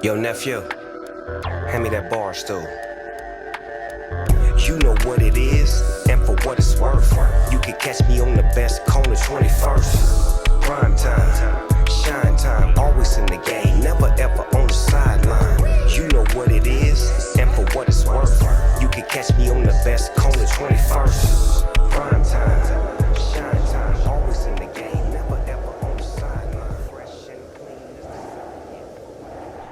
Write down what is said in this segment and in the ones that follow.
Yo, nephew, hand me that bar stool. You know what it is, and for what it's worth. You can catch me on the best corner 21st. Prime time, shine time, always in the game, never ever on the sideline. You know what it is, and for what it's worth. You can catch me on the best corner 21st. Prime time, shine time, always in the game, never ever on the sideline. Fresh and clean.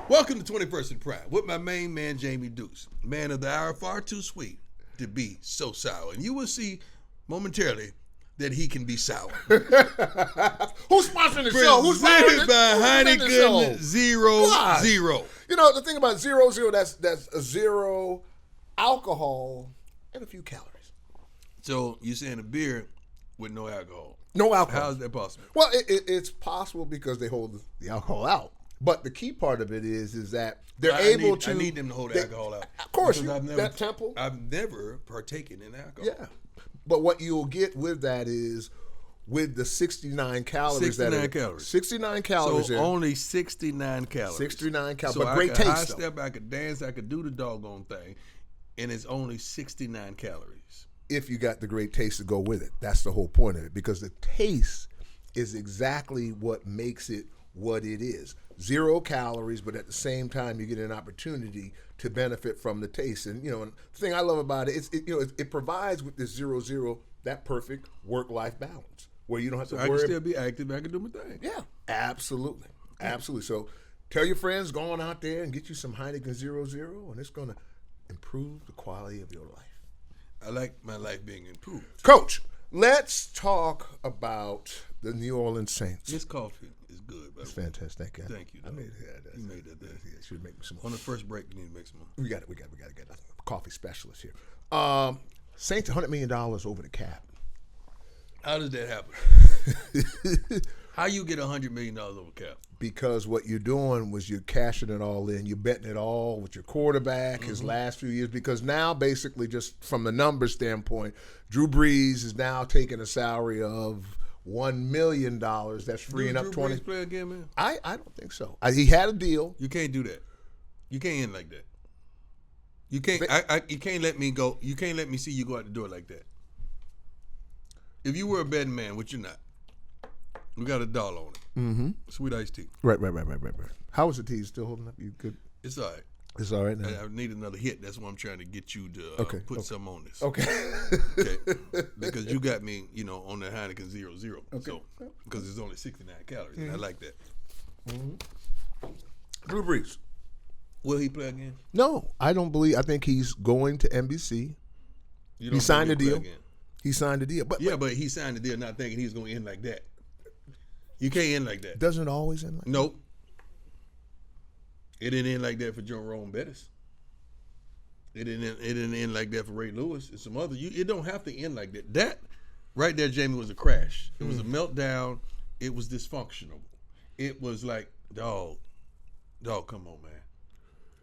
Welcome to 21st and Prime with my main man, Jamie Dukes. Man of the hour, far too sweet to be so sour. And you will see momentarily that he can be sour. Who's sponsoring the show? Who's Presented sponsoring by the show? Heineken 0-0. You know, the thing about 0-0, that's a zero alcohol and a few calories. So you're saying a beer with no alcohol. No alcohol. How is that possible? Well, it's possible because they hold the alcohol out. But the key part of it is that they're able to. I need them to hold the alcohol out. Of course, Because temple. I've never partaken in alcohol. Yeah. But what you'll get with that is with the 69 calories. 69 calories. 69 calories. So only 69 calories. 69 calories. So but great I could taste. high step, I could dance, I could do the doggone thing, and it's only 69 calories. If you got the great taste to go with it. That's the whole point of it. Because the taste is exactly what makes it what it is. 0 calories, but at the same time, you get an opportunity to benefit from the taste. And, the thing I love about it, it provides with this 0-0 that perfect work-life balance where you don't have to worry. I can still be active. I can do my thing. Yeah, absolutely. Absolutely. So tell your friends, go on out there and get you some Heineken 0-0, and it's going to improve the quality of your life. I like my life being improved. Coach, let's talk about the New Orleans Saints. This coffee is good. It's fantastic. Thank you. I made it. You made that. Yeah, should make me some more. On the first break, you need to make some more. We got to get a coffee specialist here. Saints $100 million over the cap. How does that happen? How you get $100 million over cap? Because what you're doing was you're cashing it all in. You're betting it all with your quarterback his last few years. Because now, basically, just from the numbers standpoint, Drew Brees is now taking a salary of $1 million. That's freeing up 20. Brees play again, man? I don't think so. He had a deal. You can't do that. You can't end like that. You can't. You can't let me go. You can't let me see you go out the door like that. If you were a betting man, which you're not, we got $1 on it. Mm-hmm. Sweet iced tea. Right. How is the tea? Still holding up? You good? It's all right. It's all right now. I need another hit. That's why I'm trying to get you to put some on this. Okay. Okay. Because you got me, on the Heineken 0-0. Okay. So, because it's only 69 calories, and I like that. Mm-hmm. Drew Brees. Will he play again? No, I don't believe. I think he's going to NBC. He signed a deal. He signed a deal. But he signed a deal not thinking he was going to end like that. You can't end like that. Doesn't it always end like that? Nope. It didn't end like that for Jerome Bettis. It didn't end like that for Ray Lewis and some other. It don't have to end like that. That right there, Jamie, was a crash. It was a meltdown. It was dysfunctional. It was like, dog, come on, man.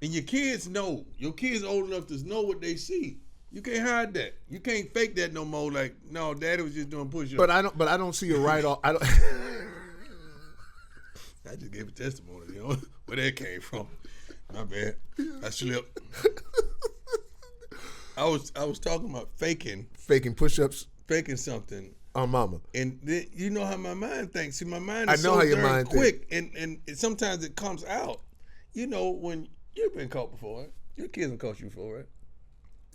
And your kids know. Your kids old enough to know what they see. You can't hide that. You can't fake that no more. Like, no, Daddy was just doing push-ups. But I don't see a write-off. I just gave a testimony, where that came from. My bad. I slipped. I was talking about faking push-ups, faking something on mama. And then, you know how my mind thinks. See, my mind is how your darn mind quick, and sometimes it comes out. When you've been caught before, right? Your kids have caught you before, right?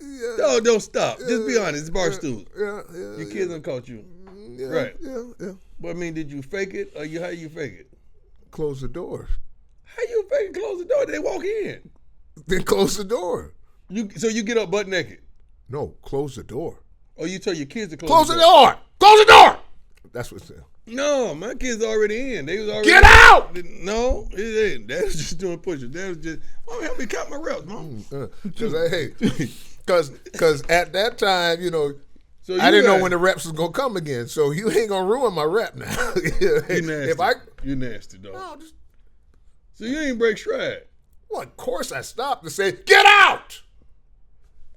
Yeah. No, don't stop. Just be honest. It's Barstool. Yeah. Your kids have caught you, right? Yeah. But I mean, did you fake it, or how you fake it? Close the door. How you fake close the door? They walk in. Then close the door. So you get up butt naked? No, close the door. Or you tell your kids to close the door. Close the door. That's what's there. No, my kids already in. They was already get out. No, it ain't. That was just doing push-ups. That was just, Mom, help me count my reps, Mom. Because at that time, so I didn't know when the reps was gonna come again. So you ain't gonna ruin my rep now. You nasty. You nasty, dog. No, so you ain't break stride. Well, of course I stopped to say, get out.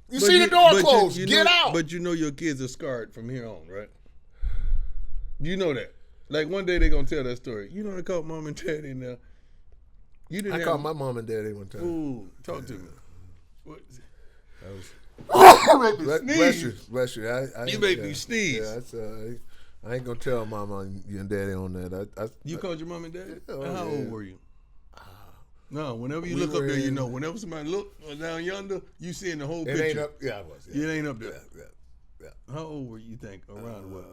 You see the door closed. Get out. But your kids are scarred from here on, right? You know that. Like one day they're gonna tell that story. They caught Mom and Daddy now. You didn't. I called my mom and daddy one time. Ooh, talk to me. What is it? Bless you. You make me sneeze. Yeah, that's, I ain't gonna tell mama and daddy on that. You called your mom and dad? Oh, How yeah. old were you? No, whenever you We look up were there, you in- know. Whenever somebody look down yonder, you seeing the whole It picture. ain't up. Yeah, I was. Yeah. It ain't up there. Yeah. How old were you think? Around what?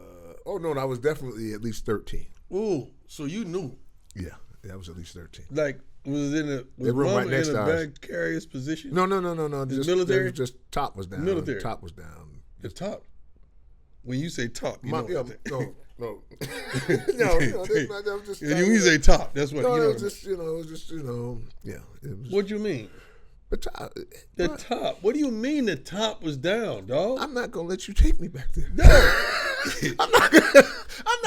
Oh no, I was definitely at least 13. Ooh, so you knew. Yeah, I was at least 13. Like, was They room mama right next in to a ours. vicarious position? No. Just military? Just top was down. Military. Top was down. The top. When you say top, you know what I'm saying. No. no, that was just. And when you say top, that's what No, you know. it was just, it was just, yeah. It was, What you mean? the top. The top. What do you mean the top was down, dog? I'm not gonna let you take me back there. No. I'm not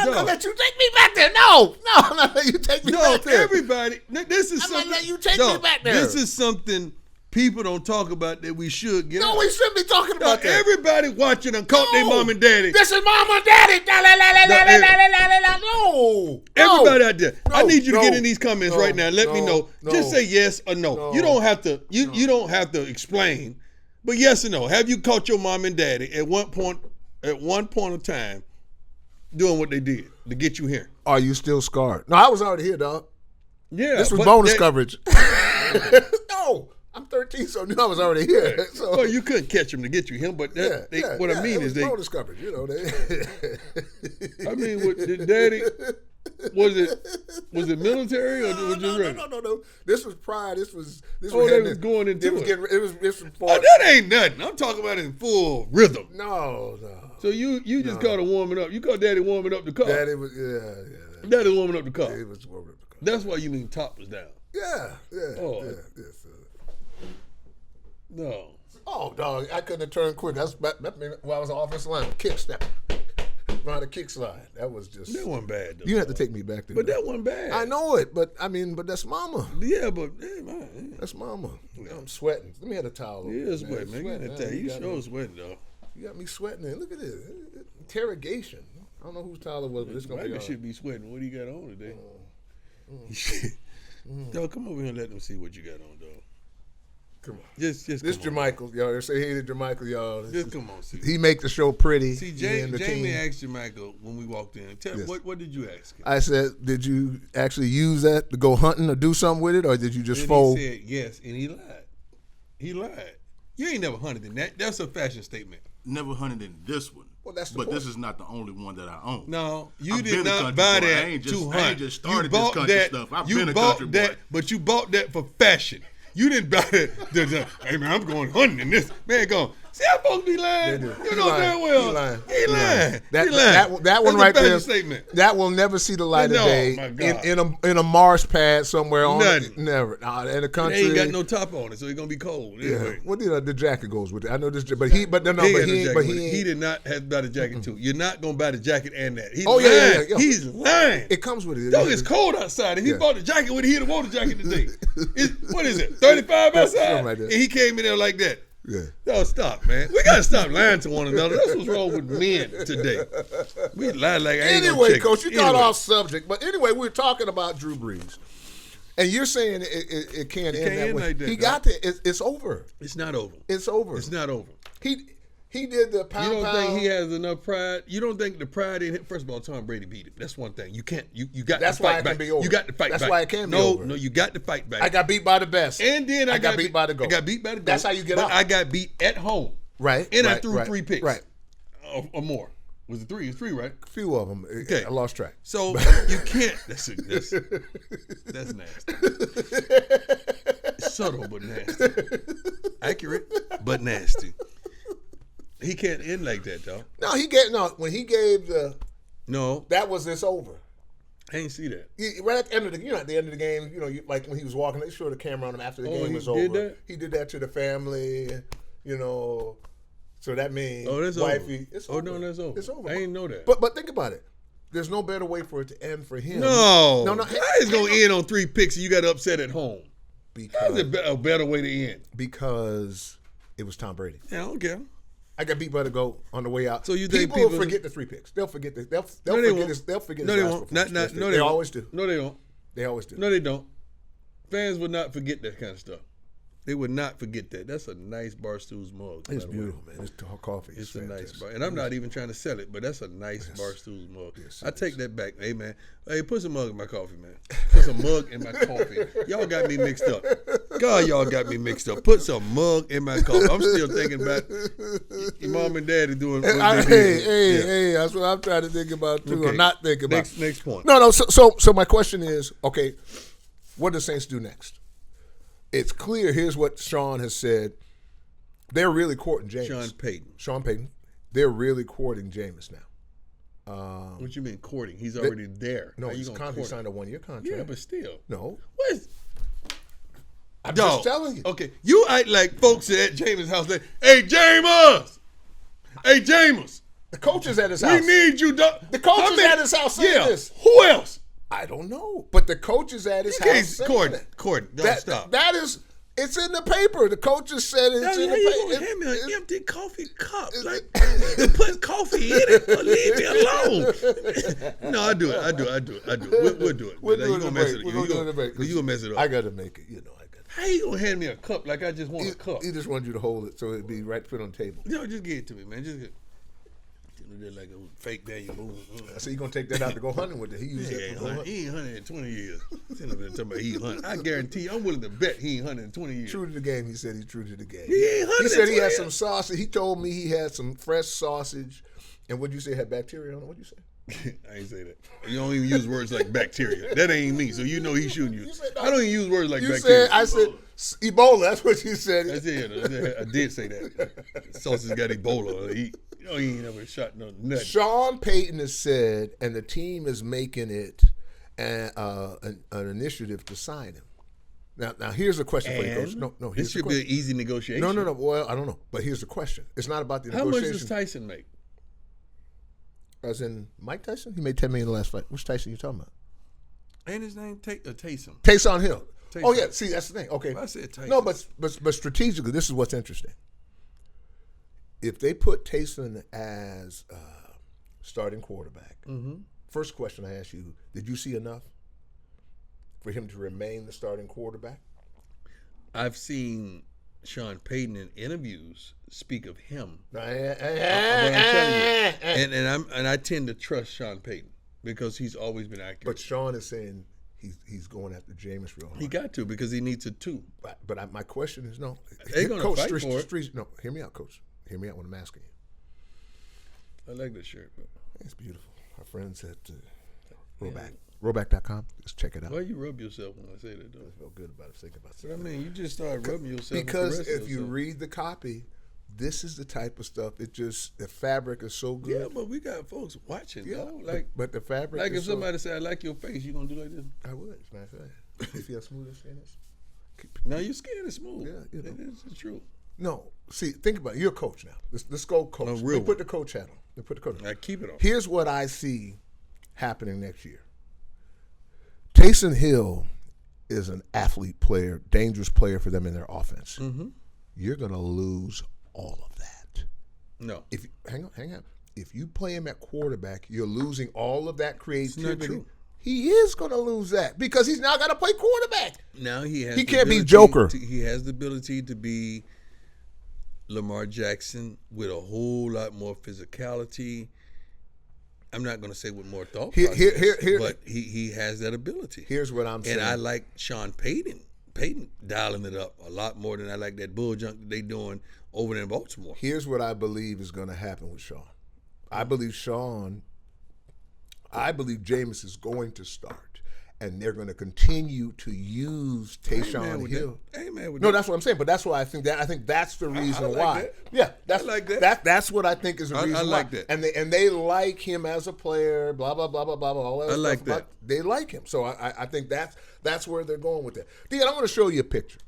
gonna let you take me back there. No, I'm not letting you take me No, back there. everybody. This is I'm something. not letting you take me back there. This is something people don't talk about that we should get. No, out. we shouldn't be talking No, about that. everybody watching and caught their No. mom and daddy. This is mama and daddy. No. Everybody out there, I No, need you to no, get in these comments no, right now. Let me know. no, Just say yes or no. no, You don't have to. You don't have to explain. But yes or no. Have you caught your mom and daddy at one point of time doing what they did to get you here? Are you still scarred? No, I was already here, dog. Yeah. This was but bonus that- coverage. No, I'm 13, so I knew I was already here. So, Well, you couldn't catch them to get you him, but what I mean it is was bonus coverage. I mean, what, did daddy? Was it military or was it just regular? No. This was prior. This was. Oh, they heading was going into It was it. getting. It was. This was for. Oh, that ain't nothing. I'm talking about in full rhythm. No. So you just caught her warming up. You caught daddy warming up the car. Daddy was. Yeah. Daddy warming up the car. It was warming up the car. That's why you mean top was down. Yeah. Oh. Yeah. No. Oh, dog! I couldn't have turned quick. That's when I was an offensive lineman. Kick step. Run the kick slide. That was just. That wasn't bad though. You have to take me back there. But that wasn't bad. I know it, but that's mama. Yeah, but hey, man. That's mama. I'm sweating. Let me have a towel. Yeah, sweating, man. You gotta tell you got sure me- sweating though. You got me sweating. And look at this interrogation. I don't know whose towel it was, but it's gonna be. Michael all should be sweating. What do you got on today? Mm. Dog, come over here and let them see what you got on, dog. Come on. Just This come on. Jermichael, y'all. Say hey to Jermichael, y'all. Just come on, see. He make the show pretty. See, He and the Jamie team. asked Michael when we walked in. Tell Yes. what did you ask him? I said, did you actually use that to go hunting or do something with it, or did you just And fold? he said yes, and he lied. He lied. You ain't never hunted in that. That's a fashion statement. Never hunted in this one. Well, that's the but point. this is not the only one that I own. No, you I've did been a not country buy boy. that I ain't to just- hunt. I ain't just started you this bought country that, stuff. I've you been a bought country that, boy. but you bought that for fashion. You didn't buy it. Hey man, I'm going hunting in this. Man, go. See how folks be lying. They do. You He know lying. damn well. He lying. He lying. That, He lying. that one That's a right fashion there. Statement. That will never see the light No, of day my God. in a marsh pad somewhere on Nothing. never. In the country. They ain't got no top on it, so it's gonna be cold. Yeah. Anyway. What did the jacket goes with it? I know this, but he He ain't. did not have to buy the jacket too. You're not gonna buy the jacket and that. He's Oh, lying. yeah. He's lying. It comes with it. Dog, it's cold outside. If he Yeah. bought the jacket with it, he'd have worn the jacket today. What is it? 35 outside? Something like that. And he came in there like that. Yeah. No, stop, man. We gotta stop lying to one another. That's what's wrong with men today. We lie like I ain't no Anyway, chicken. Coach, you got Anyway. off subject, but anyway, we're talking about Drew Brees, and you're saying it can't end that way. like that, He dog. got to. It's over. It's not over. It's over. It's not over. He did the You pound don't pound. think he has enough pride? You don't think the pride in him? First of all, Tom Brady beat him. That's one thing. You can't. You got That's to why fight it can back. be over. You got to fight That's back. why it can be no, over. No, you got to fight back. I got beat by the best. And then I got beat by the GOAT. I got beat by the GOAT. That's how you get but out. I got beat at home. Right. And I right, threw right, 3 picks. Right. Or more. Was it 3? It's 3, right? A few of them. Okay. I lost track. So you can't. That's nasty. Subtle but nasty. Accurate but nasty. He can't end like that, though. When he gave the No, that was this over. I ain't see that. Right at the end of the, at the end of the game, like when he was walking, they showed the camera on him after the game he was did over. that? He did that to the family, So that means That's wifey. over. It's Oh, over. no, that's over. It's over. I didn't know that. But think about it. There's no better way for it to end for him. No. No. How is going to end on 3 picks and you got upset at home? How's it a better way to end? Because it was Tom Brady. Yeah, I don't care. I got beat by the GOAT on the way out. So you think will people forget the 3 picks? They'll forget this. They'll No, they forget won't. his. They'll forget No, his they last won't. performance. No, They they won't. always do. No, they don't. They always do. No, they don't. Fans would not forget that kind of stuff. They would not forget that. That's a nice Barstool's mug. It's beautiful, man. It's coffee. It's a nice bar. And I'm not even trying to sell it, but that's a nice Barstool's mug. I take that back. Hey, man. Hey, put some mug in my coffee, man. Put some mug in my coffee. Y'all got me mixed up. God, y'all got me mixed up. Put some mug in my coffee. I'm still thinking about your mom and daddy doing what they did. Hey, that's what I'm trying to think about, too. Okay. I'm not thinking about. Next point. No. So my question is, okay, what do the Saints do next? It's clear. Here's what Sean has said. They're really courting Jameis. Sean Payton. They're really courting Jameis now. What you mean courting? He's already there. No, he signed a 1-year contract. Yeah, but still. No. What's I'm just telling you. Okay, you act like folks at Jameis' house. Like, hey, Jameis. Hey, Jameis. The coach is at his house. We need you. The coach is at his house saying this. Who else? I don't know, but the coach is at his house saying that. Gordon, don't stop. That is, it's in the paper. The coaches said it's in the paper. You gonna hand me an empty coffee cup? Like, you put coffee in it, or leave me alone. No, I do it. We'll do it. We're You doing gonna the mess break. it. We're gonna do the break. You gonna mess it up. I got to make it. How you gonna hand me a cup like I just want a cup? He just wanted you to hold it so it'd be right put on the table. No, just give it to me, man. Just like a fake Daniel Boone. So you gonna take that out to go hunting with it? He used that to go hunting. He ain't hunted in 20 years. Sitting up there talking about he hunted. I guarantee you, I'm willing to bet he ain't hunted in 20 years. True to the game, he said he's true to the game. He ain't hunted. He said he in 20 had years. some sausage. He told me he had some fresh sausage. And what'd you say had bacteria on it? What'd you say? I ain't say that. You don't even use words like bacteria. That ain't me, so you know he shouldn't use. I don't even use words like bacteria. I said Ebola. That's what you said. I did say that. Sausage got Ebola. He ain't never shot no nut. Sean Payton has said, and the team is making it an initiative to sign him. Now here's a question for you, Coach. No. This should be an easy negotiation. No. Well, I don't know, but here's the question. It's not about the How much negotiation. does Tyson make? As in Mike Tyson? He made $10 million in the last fight. Which Tyson you talking about? Ain't his name Taysom? Taysom Hill. Taysom. Oh yeah, see that's the thing. Okay. I said Tyson. No, but strategically, this is what's interesting. If they put Taysom as starting quarterback, first question I ask you: did you see enough for him to remain the starting quarterback? I've seen Sean Payton in interviews speak of him. But I'm telling you, and I tend to trust Sean Payton because he's always been accurate. But Sean is saying he's going after Jameis real hard. He got to because he needs it too. But my question is no. They're going to fight for it. No, hear me out, Coach. Hear me out when I'm asking you. I like this shirt, but it's beautiful. Our friends at Roback.com. Just check it out. why you rub yourself when I say that, though? I feel good about it. Think about it. But I mean, you just started rubbing yourself Because with the rest if of you yourself. read the copy, this is the type of stuff. The fabric is so good. Yeah, but we got folks watching, Yeah, though. Like, but the fabric. like is if somebody say I like your face, you gonna do like this? I would. As a matter of fact, you feel smooth as skin is. No, your skin is smooth. Yeah, you know. It is true. No, see, think about it. You're a coach now. Let's go coach. No, Let real me put the coach hat on. Let me put the coach. I keep it on. Here's what I see happening next year. Taysom Hill is an athlete player, dangerous player for them in their offense. Mm-hmm. You're going to lose all of that. No. If hang on. If you play him at quarterback, you're losing all of that creativity. It's not true. He is going to lose that because he's now got to play quarterback. Now he has. He the can't be ability Joker. He has the ability to be Lamar Jackson with a whole lot more physicality. I'm not going to say with more thought process, but he has that ability. Here's what I'm saying. And I like Sean Payton dialing it up a lot more than I like that bull junk that they doing over there in Baltimore. Here's what I believe is going to happen with Sean. I believe Jameis is going to start, and they're going to continue to use Taysom Hill. No, that's what I'm saying. But that's why I think that's the reason I like why. that. Yeah, I like that. That's what I think is the reason I like why. that. And they like him as a player. Blah blah blah blah blah blah. All that I like stuff. that. But they like him, so I think that's where they're going with that. Dean, I'm going to show you a picture.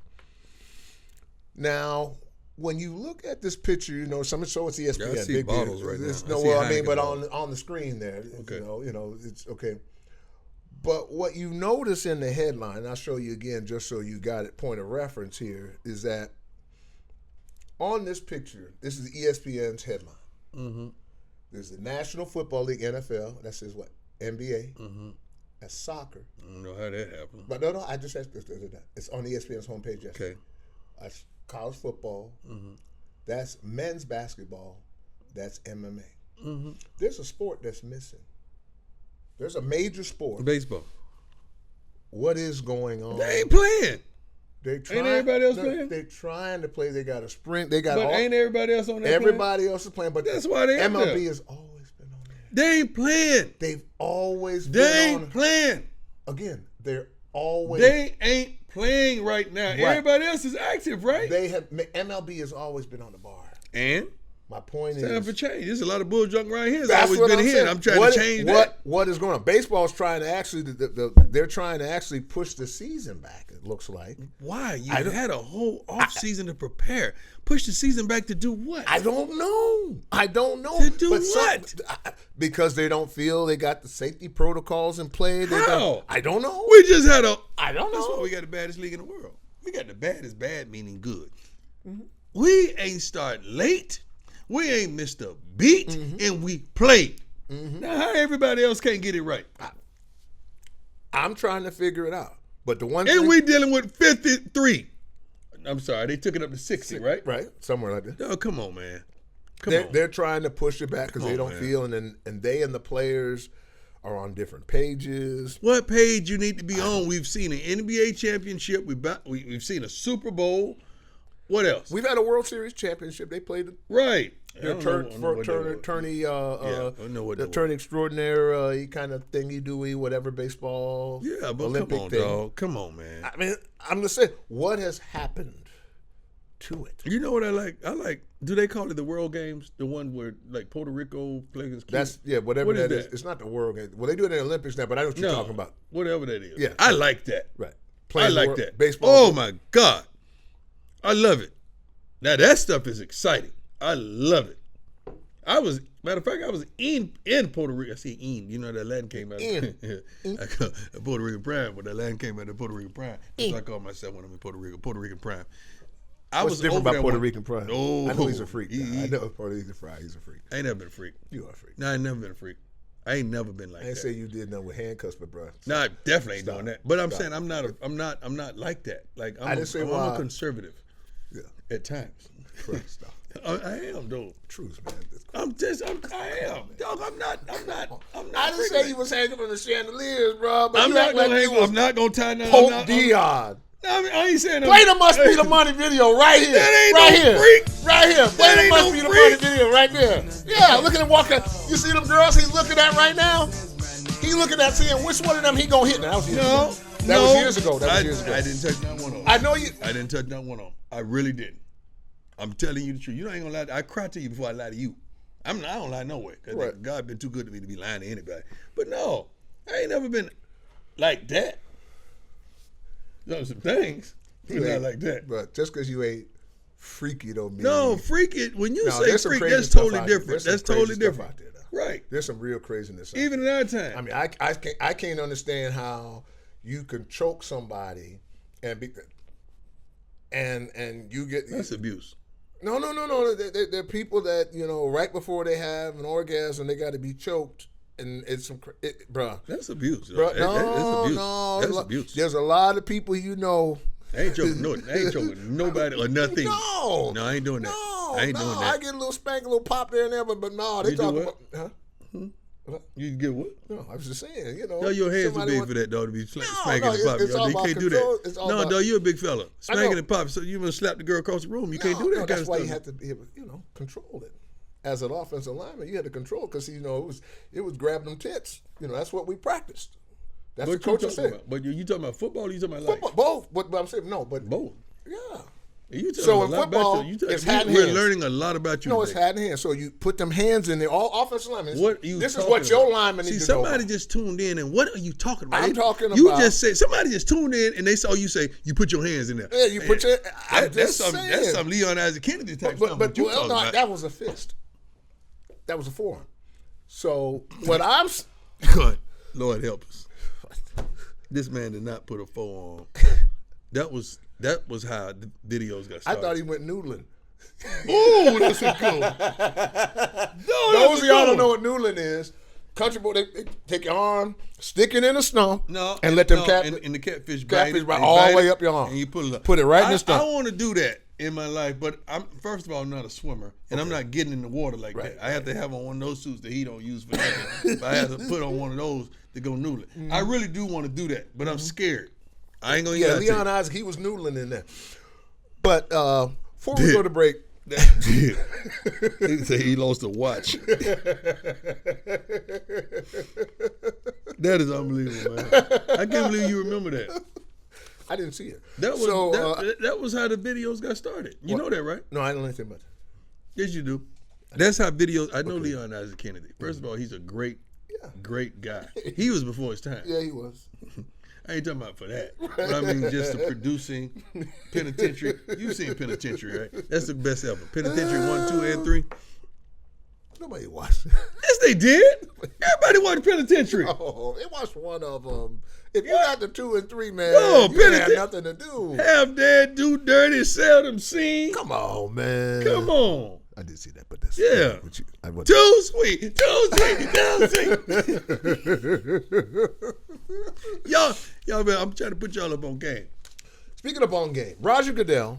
Now, when you look at this picture, you know, so it's ESPN. Yeah, I see bottles right now. No, I well, see I mean, but Heineken on the screen there, Okay. you know, it's okay. But what you notice in the headline, I'll show you again just so you got it, point of reference here, is that on this picture, this is ESPN's headline. Mm-hmm. There's the National Football League, NFL, that says what? NBA. Mm-hmm. That's soccer. I don't know how that happened. But no, I just asked this. It's on ESPN's homepage yesterday. Okay. That's college football. That's men's basketball. That's MMA. There's a sport that's missing. There's a major sport. Baseball. What is going on? They ain't playing. Ain't everybody else playing? They're trying to play. They got a sprint. They got But ain't everybody else on that? everybody else is playing. But that's why they MLB has always been on there. They ain't playing. They've always They been ain't playing. Again, they're always. They ain't playing right now. Right. Everybody else is active, right? MLB has always been on the bar. And my point time is, for change. There's a lot of bull junk around here. It's that's always what been I'm here. saying. I'm trying to change that. What is going on? Baseball's trying to actually. They're trying to actually push the season back. It looks like. Why? You had a whole off season to prepare. Push the season back to do what? I don't know. To do what? Because they don't feel they got the safety protocols in play. How? I don't know. We just had a. I don't know. That's why we got the baddest league in the world. We got the baddest, bad meaning good. We ain't start late. We ain't missed a beat, and we played. Now, how everybody else can't get it right? I'm trying to figure it out. But the one And thing, we dealing with 53. I'm sorry, they took it up to 60, right? right, somewhere like that. Oh, come on, man. They're trying to push it back because Come they on, don't man. feel, and they and the players are on different pages. What page you need to be on? We've seen an NBA championship. We've seen a Super Bowl. What else? We've had a World Series championship. They played Right. the attorney attorney extraordinaire, kind of thingy doey, whatever baseball. Yeah, but Olympic come on, thing. dog. Come on, man. I mean, I'm just saying, what has happened to it? You know what I like? Do they call it the World Games? The one where like Puerto Rico plays against Cuba? That's whatever What that is is. that? It's not the World Game. Well, they do it in the Olympics now, but I know what you're talking about. Whatever that is. Yeah. I like that. Right. I like that. Baseball. Oh my God. I love it. Now that stuff is exciting. I love it. Matter of fact, I was in Puerto Rico. I see in. You know that Latin came out of I call it Puerto Rican Prime, but that Latin came out of Puerto Rican Prime. That's what I call myself when I'm in Puerto Rico. Puerto Rican Prime. What's different about Puerto Rican Prime? Oh, I know he's a freak. I know Puerto Rican Prime. He's a freak. I ain't never been a freak. You are a freak. No, I ain't never been a freak. I ain't never been like I ain't that. say you did nothing with handcuffs, but bro. No, I definitely ain't doing that. But I'm saying I'm not like that. Like I'm a conservative. Yeah. At times. Stop. I am, though. Truth, man. I am. Dog, I'm not. I didn't say you was hanging from the chandeliers, bro. But I'm you not act like gonna you hang. was I'm not gonna tie nothing. Pope Dion. I ain't saying Play the Must Be the Money video right here. That ain't right no here. freak. Right here. Play That the ain't Must no Be the freak. Money video right there. Yeah, look at him walking. You see them girls he's looking at right now? He looking at seeing which one of them he gonna hit. Now, that was years ago. That was years ago. I didn't touch not one on. I know you. I didn't touch not one on. I really didn't. I'm telling you the truth. You ain't gonna lie. I cry to you before I lie to you. I don't lie nowhere. Cause Right. God been too good to me to be lying to anybody. But no, I ain't never been like that. There's some things. But not like that. But just because you ain't freaky don't mean. No, freak it. When you No, say there's some freak, crazy that's stuff totally out there. different. There's some That's crazy totally stuff different. out there, though. Right. There's some real craziness. Even in our time. I mean, I can't understand how you can choke somebody and you get That's abuse. No. There are people that right before they have an orgasm, they got to be choked, and it's bruh. That's abuse. Bruh, That's abuse. no, That's abuse. There's a lot of people I ain't choking nobody or nothing. No, I ain't doing that. I ain't doing that. I get a little spank, a little pop there and there, but no, they You talk do about. what? Huh? You get what? No, I was just saying, No, your hands too somebody big want- for that, dog, to be spanking no, and popping. it's all You about can't do control. that. It's all No, about- dog, you a big fella. Spanking know. and popping, so you gonna slap the girl across the room. You can't do that kind that's of why stuff. you had to be able, control it. As an offensive lineman, you had to control because it was grabbing them tits. That's what we practiced. That's What what you coach talking said. about? But you talking about football or you talking about life? Football, both. But I'm saying no. But Both. yeah. You talking So a in lot football, about you. it's hat and We're hands. learning a lot about you. No, it's today. hand in hand. So you put them hands in there. All offensive linemen. What are you this is talking what your about? linemen need See, to know. somebody just tuned in, and what are you talking about? I'm talking You about- just said somebody just tuned in, and they saw you say you put your hands in there. Yeah, you put your. I'm That's just some saying. Leon Isaac Kennedy type stuff. But What you talking about? that was a fist. That was a forearm. So what I'm. God, Lord help us. This man did not put a forearm. That was how the videos got I started. thought he went noodling. Ooh, that's a cool. Those of y'all don't know what noodling is. country boy, they take your arm, stick it in a stump, No, and let them and the catfish bite all the way up your arm. and you pull it up. Put it right in the stump. I want to do that in my life, but I'm first of all not a swimmer, and I'm not getting in the water like that. I have to have on one of those suits that he don't use for nothing. But I have to put on one of those to go noodling. I really do want to do that, but I'm scared. I ain't gonna. Yeah, Leon Isaac, he was noodling in there. But before we go to break. He said he lost a watch. That is unbelievable, man. I can't believe you remember that. I didn't see it. That was how the videos got started. You know that, right? No, I don't know anything about that. Yes, you do. That's how videos. I know Leon Isaac Kennedy. First of all, he's a great guy. He was before his time. Yeah, he was. I ain't talking about for that. But I mean just the producing, Penitentiary. You've seen Penitentiary, right? That's the best ever. Penitentiary 1, 2, and 3. Nobody watched it. Yes, they did. Everybody watched Penitentiary. Oh, they watched one of them. If you got the 2 and 3, man, No, you had nothing to do. Half dead, do dirty, seldom seen. Come on, man. Come on. I did see that, but that's Yeah. Too sweet. Y'all, man, I'm trying to put y'all up on game. Speaking of on game, Roger Goodell.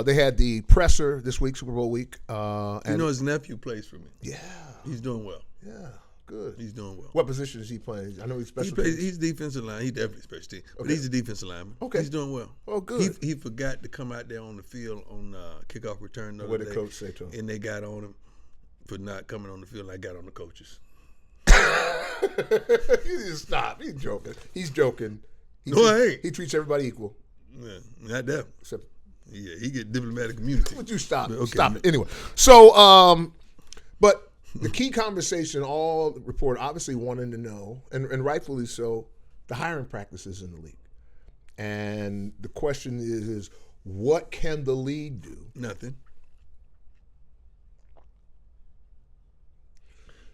They had the presser this week, Super Bowl week. And his nephew plays for me. Yeah, he's doing well. Yeah, good. He's doing well. What position is he playing? I know he's special teams. He's defensive line. He's definitely special team, but he's a defensive lineman. Okay, he's doing well. Oh, good. He forgot to come out there on the field on kickoff return. What did coach say to him? And they got on him for not coming on the field. I got on the coaches. You need to stop. He's joking. He's joking. I ain't. He treats everybody equal. Yeah, not that. Except, yeah, he get diplomatic immunity. Would you stop? Okay. Stop it. Anyway, so but the key conversation, all report obviously wanting to know, and rightfully so, the hiring practices in the league. And the question is what can the league do? Nothing.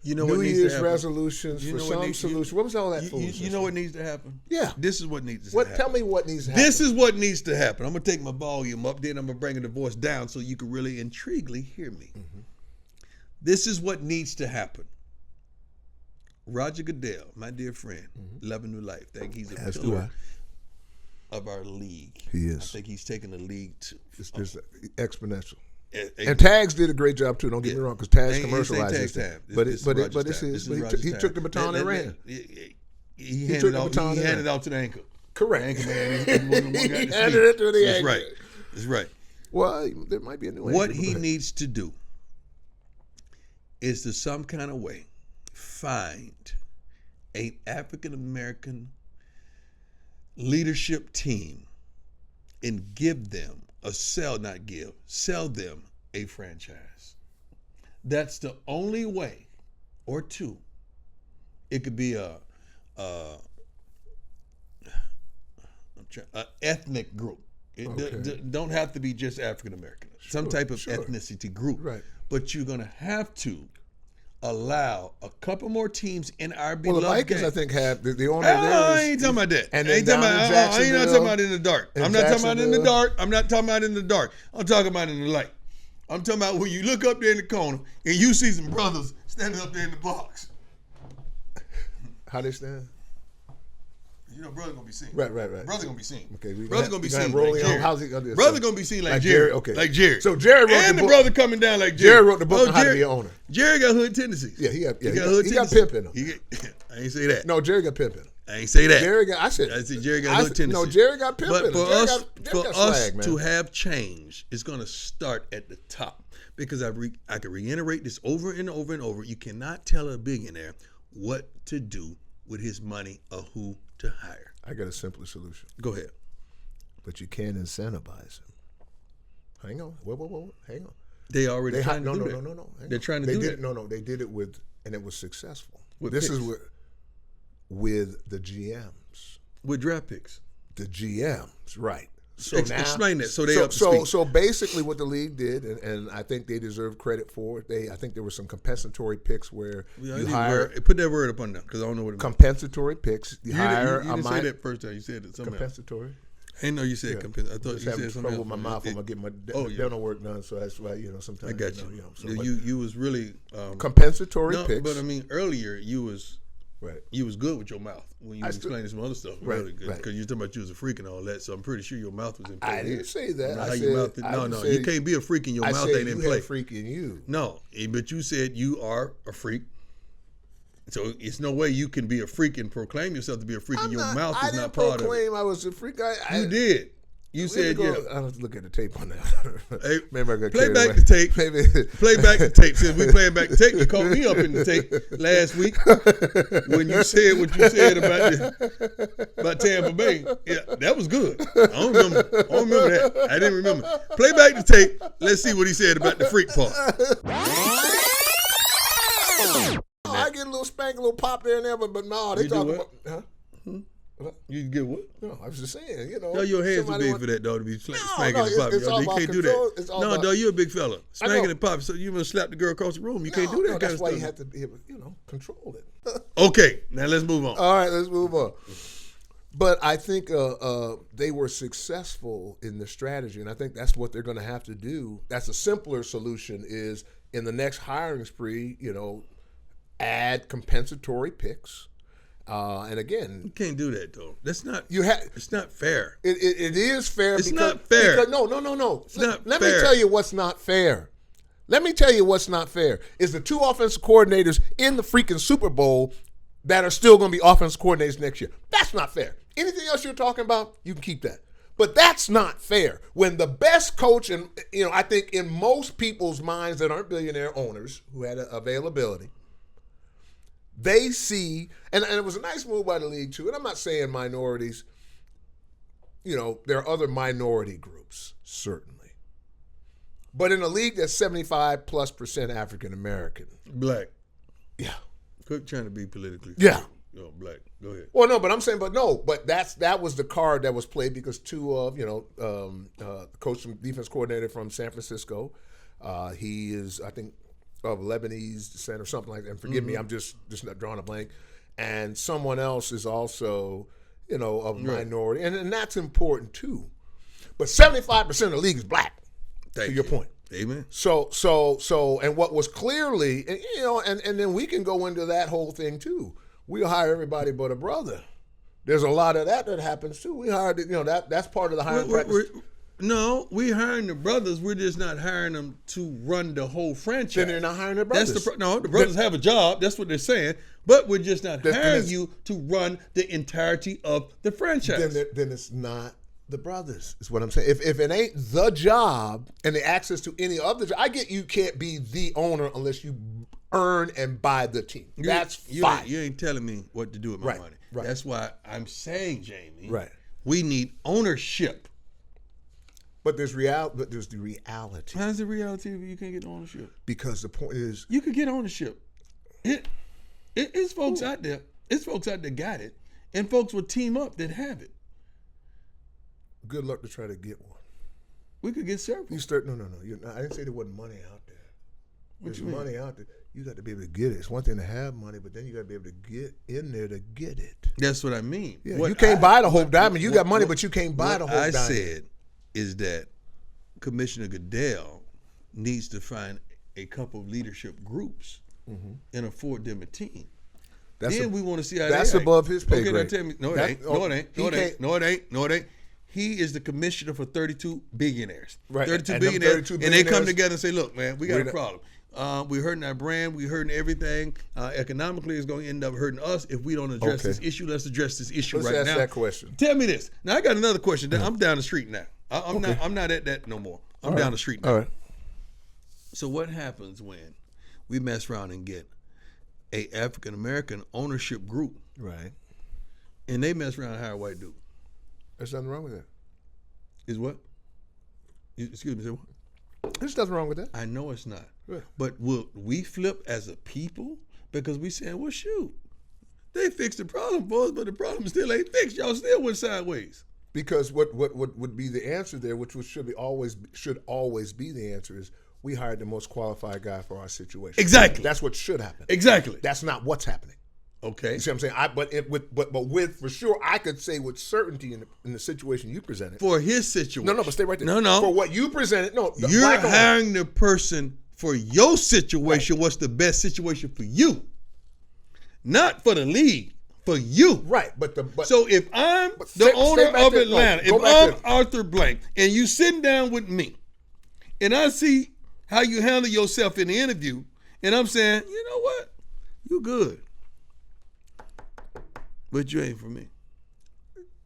You know New what needs Year's to happen? resolutions for some solution. What was all that foolishness? You know what needs to happen? Yeah. This is what needs to happen. Tell me what needs to happen. This is what needs to happen. I'm going to take my volume up, then I'm going to bring the voice down so you can really intriguingly hear me. Mm-hmm. This is what needs to happen. Roger Goodell, my dear friend, loving new life. I think he's a pillar of our league. He is. I think he's taking the league to it's exponential. And Tags did a great job too. Don't get me wrong, because Tags commercialized Tags this. time. But he took the baton and ran. He handed it out to the anchor. Correct. The anchor man. He handed it to the anchor. That's right. That's right. Well, there might be a new anchor. What he needs to do is to some kind of way find an African American leadership team and give them sell them a franchise. That's the only way, or two. It could be a ethnic group. It don't have to be just African American. Some type of ethnicity group. Right. But you're gonna have to allow a couple more teams in our beloved Well, the Vikings, game. I think, have the owner I there. ain't talking about that. And I ain't talking about in the dark. I'm not talking about in the dark. I'm not talking about in the dark. I'm talking about in the light. I'm talking about when you look up there in the corner and you see some brothers standing up there in the box. How they stand? You know, brother gonna be seen. Right. Brother gonna be seen. Okay, brother gonna be seen. Rolling like Jerry. how's he gonna do? Brother gonna be seen like Jerry. Okay, like Jerry. So Jerry wrote and the book. brother coming down like Jerry. Jerry wrote the book on how to be an owner. Jerry got hood tendencies. Yeah, he got tendencies. pimp in him. I ain't say that. No, Jerry got pimp in him. I ain't say that. I said Jerry got hood tendencies. No, Jerry got pimp in him. But for us swag, to have change, it's going to start at the top. Because I can reiterate this over and over and over. You cannot tell a billionaire what to do with his money or who to hire. I got a simpler solution. Go ahead. But you can't incentivize him. Hang on. Whoa. Hang on. They already trying to do that. No. They're trying to do that. No. They did it and it was successful. This is with the GMs. With draft picks. The GMs, right. So explain that so they up to speed. So basically what the league did, and I think they deserve credit for it, I think there were some compensatory picks where you hire... Put that word up on there because I don't know what it means. Compensatory picks. You hire you didn't say that first time. You said it somehow. Compensatory. I didn't know you said compensatory. I thought Just you having said something trouble else. with my mouth when I get my dental work done, so that's why sometimes I got you. so, You was really compensatory no, picks. but I mean earlier you was Right. You was good with your mouth when you was explaining some other stuff. Right, Really good right. because you were talking about you was a freak and all that. So I'm pretty sure your mouth was in play. I didn't say that. Know I how said, your mouth is, I no, just you said- can't be a freak and your I mouth said ain't in you play. had freak in you. No, but you said you are a freak. So it's no way you can be a freak and proclaim yourself to be a freak and your mouth is not part of it. I didn't proclaim I was a freak. You did. You said yeah. I'll have to look at the tape on that. Hey, Maybe I got play carried back away. the tape. Maybe. Play back the tape. Since we playing back the tape, you called me up in the tape last week when you said what you said about Tampa Bay. Yeah, that was good. I don't remember that. I didn't remember. Play back the tape. Let's see what he said about the freak part. I get a little spank, a little pop there and there, but no, they You do talk what? about. Huh? You get what? No, I was just saying, No, your hands are somebody big want- for that, dog, to be spanking no, and popping. it's all You about can't do control. that. It's all No, about- dog, you're a big fella. Spanking know. and popping, so you want to slap the girl across the room. You can't do that kind that's of why stuff. you have to be able, control it. Okay, now let's move on. All right, let's move on. But I think they were successful in the strategy, and I think that's what they're going to have to do. That's a simpler solution is in the next hiring spree, add compensatory picks. And again, You can't do that, though. That's not. you have It's not fair. it is fair. It's because, not fair. Because, no. not Let fair. me tell you what's not fair. Let me tell you what's not fair is the two offensive coordinators in the freaking Super Bowl that are still going to be offensive coordinators next year. That's not fair. Anything else you're talking about, you can keep that. But that's not fair. When the best coach, and I think in most people's minds that aren't billionaire owners who had availability, they see, and it was a nice move by the league too. And I'm not saying minorities. There are other minority groups certainly, but in a league that's 75+% African American. Black. Yeah. Quit trying to be politically. Yeah. No, black. Go ahead. Well, no, but I'm saying, but that was the card that was played because two of coach and defense coordinator from San Francisco, he is I think of Lebanese descent or something like that. And forgive me, I'm just not drawing a blank. And someone else is also of minority, and that's important too. But 75% of the league is black. Thank to your you. point. Amen. So, and what was clearly, and then we can go into that whole thing too. We hire everybody but a brother. There's a lot of that happens too. We hired, that's part of the hiring practice. No, we hiring the brothers. We're just not hiring them to run the whole franchise. Then they're not hiring their brothers. That's the brothers have a job. That's what they're saying. But we're just not hiring you to run the entirety of the franchise. Then it's not the brothers, is what I'm saying. If it ain't the job and the access to any other job, I get you can't be the owner unless you earn and buy the team. That's fine. You ain't telling me what to do with my money. Right. That's why I'm saying, Jamie, right. We need ownership. But there's the reality. How's the reality if you can't get ownership? Because the point is, you could get ownership. It's folks out there. It's folks out there got it, and folks will team up that have it. Good luck to try to get one. We could get several. You start. No. I didn't say there wasn't money out there. There's money out there. You got to be able to get it. It's one thing to have money, but then you got to be able to get in there to get it. That's what I mean. Yeah, you can't buy the whole diamond. You got money, but you can't buy the whole diamond. What I said is that Commissioner Goodell needs to find a couple of leadership groups and afford them a team. Then we want to see how that's above his pay grade. Now tell me, no, it ain't. He is the commissioner for 32 billionaires. Right. 32 billionaires. And they come together and say, look, man, we got a problem. We're hurting our brand. We're hurting everything. Economically, it's going to end up hurting us if we don't address this issue. Let's address this issue right now. Let's ask that question. Tell me this. Now, I got another question. I'm down the street now. I'm not at that no more. I'm down the street now. All right. So what happens when we mess around and get a African American ownership group, right, and they mess around and hire a white dude? There's nothing wrong with that. Is what? Excuse me, say what? There's nothing wrong with that. I know it's not. Yeah. But will we flip as a people? Because we saying, well, shoot, they fixed the problem for us, but the problem still ain't fixed. Y'all still went sideways. Because what would be the answer there, which should always be the answer, is we hired the most qualified guy for our situation. Exactly. That's what should happen. Exactly. That's not what's happening. Okay. You see what I'm saying? But with for sure, I could say with certainty in the situation you presented. For his situation. No, but stay right there. No. For what you presented, no. You're hiring the person for your situation. Right. What's the best situation for you? Not for the league, for you. Right. So if I'm the owner of Atlanta, if I'm Arthur Blank, and you sitting down with me, and I see how you handle yourself in the interview, and I'm saying, you know what? You good. But you ain't for me.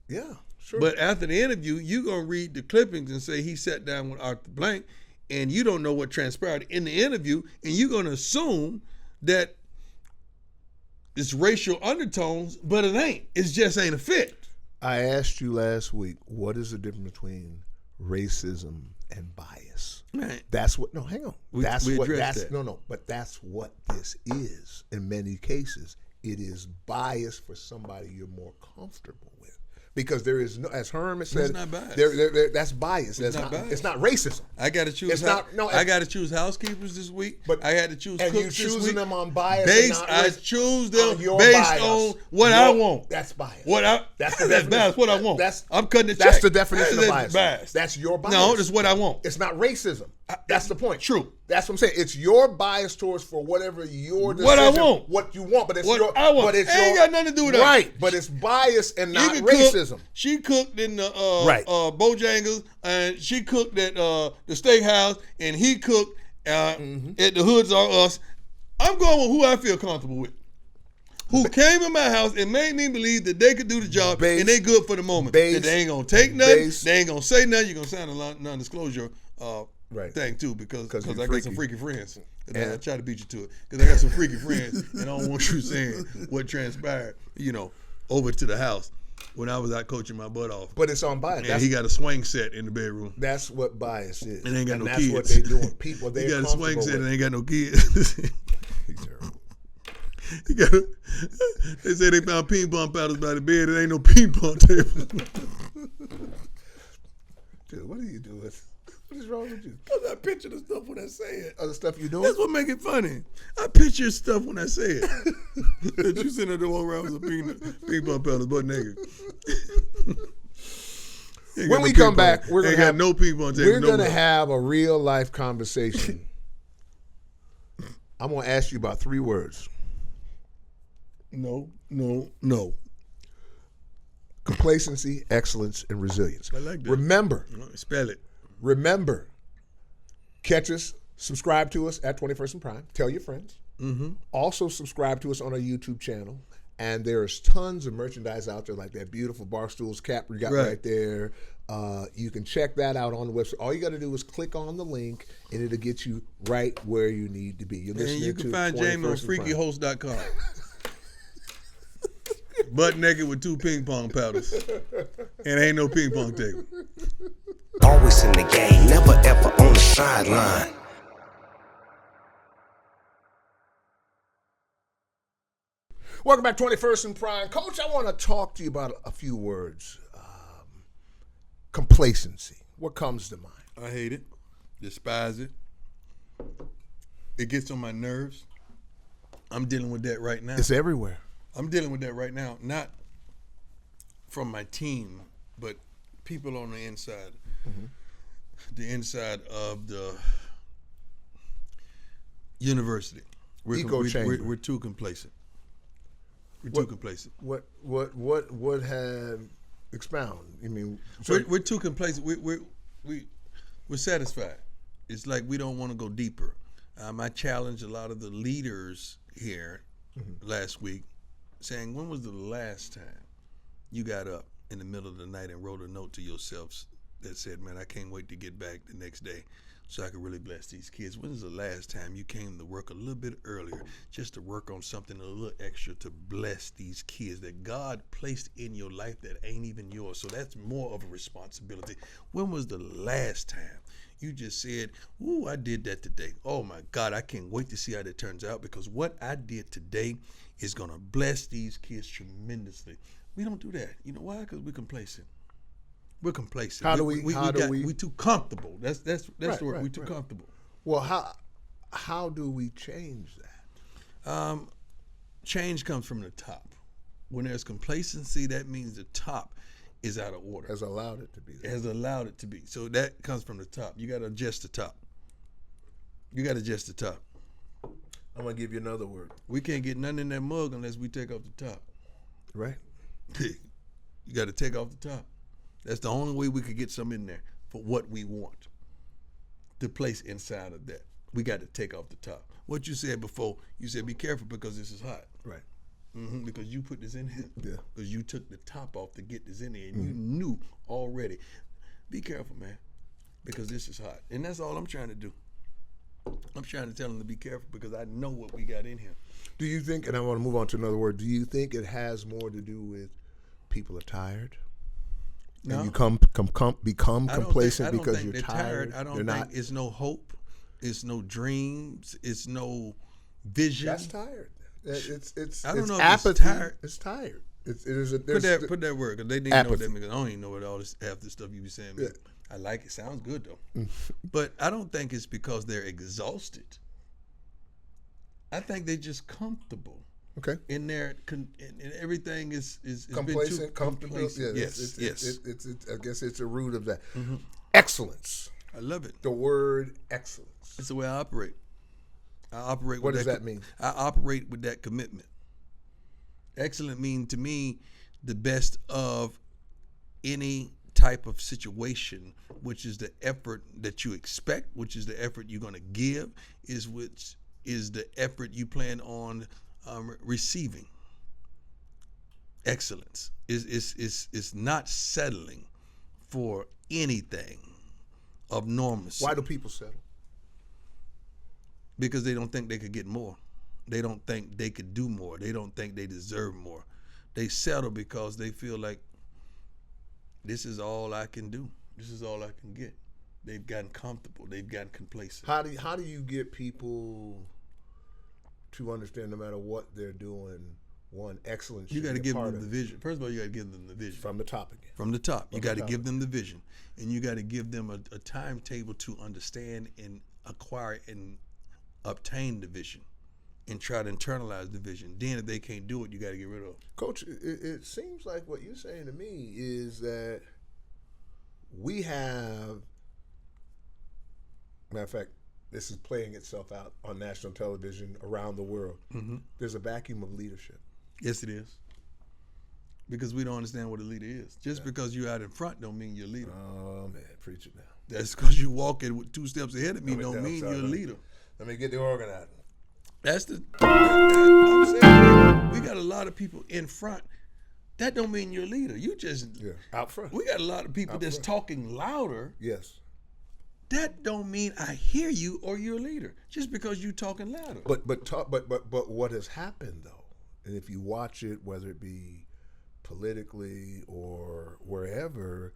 Yeah, sure. But after the interview, you're going to read the clippings and say he sat down with Arthur Blank, and you don't know what transpired in the interview, and you're going to assume that it's racial undertones, but it ain't. It just ain't a fit. I asked you last week, what is the difference between racism and bias? Right. That's what, no, hang on. We addressed that. No, but that's what this is in many cases. It is bias for somebody you're more comfortable with. Because there is no, as Herman said, it's not bias. That's bias. It's not bias. It's not racism. I got to choose. I got to choose housekeepers this week. But I had to choose cooks this week. And you choosing them on bias. I choose them based on what I want. That's bias. That's bias. What I want. I'm cutting the check. That's the definition of bias. That's your bias. No, that's what I want. It's not racism. That's the point. True. That's what I'm saying. It's your bias towards for whatever your decision, what I want, what you want, but it's what your. I want. But it's ain't got nothing to do with that. Right, but it's bias and not racism. She cooked in the Bojangles, and she cooked at the steakhouse, and he cooked at the Hoods Are Us. I'm going with who I feel comfortable with. Who came in my house and made me believe that they could do the job and they good for the moment. That they ain't gonna take nothing, they ain't gonna say nothing. You're gonna sign a non-disclosure thing too because I got some freaky friends. And I try to beat you to it because I got some freaky friends and I don't want you saying what transpired, over to the house when I was out coaching my butt off. But it's on bias. And he got a swing set in the bedroom. That's what bias is. And ain't got no that's kids. That's what they doing. People, he got a swing set and ain't got no kids. He's terrible. They say they found ping pong paddles by the bed. It ain't no ping pong table. Dude, what are you doing? What is wrong with you? Because I picture the stuff when I say it. Other stuff you doing? That's what make it funny. I picture stuff when I say it. That you sitting there to walk around with some ping pong paddles butt naked. When we come back, we're gonna have no ping pong table. We're gonna have a real life conversation. I'm gonna ask you about 3 words. No. Complacency, excellence, and resilience. I like that. Remember. Spell it. Remember. Catch us, subscribe to us at 21st and Prime. Tell your friends. Also subscribe to us on our YouTube channel. And there's tons of merchandise out there like that beautiful Barstools cap we got right there. You can check that out on the website. All you got to do is click on the link, and it'll get you right where you need to be. You're listening and you can to find Jamie on freakyhost.com. Butt naked with 2 ping pong paddles. And ain't no ping pong table. Always in the game, never ever on the sideline. Welcome back, 21st and Prime. Coach, I want to talk to you about a few words. Complacency. What comes to mind? I hate it. Despise it. It gets on my nerves. I'm dealing with that right now. It's everywhere. I'm dealing with that right now. Not from my team, but people on the inside. The inside of the university. We're too complacent. We're too complacent. What have expound? I mean, we're too complacent. We're satisfied. It's like we don't want to go deeper. I challenged a lot of the leaders here last week, saying, when was the last time you got up in the middle of the night and wrote a note to yourselves that said, man, I can't wait to get back the next day so I can really bless these kids? When was the last time you came to work a little bit earlier just to work on something a little extra to bless these kids that God placed in your life that ain't even yours? So that's more of a responsibility. When was the last time you just said, ooh, I did that today. Oh my God, I can't wait to see how that turns out, because what I did today is going to bless these kids tremendously. We don't do that. You know why? Because we're complacent. We're complacent. How do we? We're too comfortable. That's the word. We're too comfortable. Well, how do we change that? change comes from the top. When there's complacency, that means the top is out of order. Has allowed it to be. Has allowed it to be. So that comes from the top. You got to adjust the top. You got to adjust the top. I'm going to give you another word. We can't get nothing in that mug unless we take off the top. Right. You got to take off the top. That's the only way we could get some in there for what we want to place inside of that. We got to take off the top. What you said before, you said be careful because this is hot. Right. Because you put this in here. Yeah. Because you took the top off to get this in there, and you knew already. Be careful, man, because this is hot. And that's all I'm trying to do. I'm trying to tell them to be careful because I know what we got in here. Do you think, and I want to move on to another word, do you think it has more to do with people are tired? No. And you become complacent because you're tired? I don't think it's no hope. It's no dreams. It's no vision. That's tired. It's I don't know if apathy. it's tired. It's tired. Put that word, because they need to know what apathy. that means. I don't even know what all this half this stuff you be saying. Yeah. I like it. Sounds good though. But I don't think it's because they're exhausted. I think they're just comfortable. Okay. In their and everything is Complacent, been too comfortable. complacent. Yeah, Yes. I guess it's a root of that. Excellence. I love it. The word excellence. It's the way I operate. I operate. What with does that mean? I operate with that commitment. Excellent mean to me the best of any type of situation, which is the effort that you expect, which is the effort you're going to give, which is the effort you plan on receiving. Excellence is not settling for anything of normalcy. Why do people settle? Because they don't think they could get more. They don't think they could do more. They don't think they deserve more. They settle because they feel like this is all I can do. This is all I can get. They've gotten comfortable. They've gotten complacent. How do you get people to understand no matter what they're doing, one, excellence? You got to give them the vision. First of all, you got to give them the vision. From the top again. From the top. You got to give them the vision. And you got to give them a timetable to understand and acquire and obtain the vision and try to internalize the vision. Then if they can't do it, you got to get rid of it. Coach, it seems like what you're saying to me is that we have, matter of fact, this is playing itself out on national television around the world. There's a vacuum of leadership. Yes, it is. Because we don't understand what a leader is. Just because you're out in front don't mean you're a leader. Oh, man, preach it now. That's because you walking with 2 steps ahead of me don't mean you're a leader. Let me get the organizer. That's I'm saying, we got a lot of people in front. That don't mean you're a leader. You just out front. We got a lot of people out that's front. talking louder. Yes. That don't mean I hear you or you're a leader. Just because you talking louder. But what has happened though, and if you watch it, whether it be politically or wherever,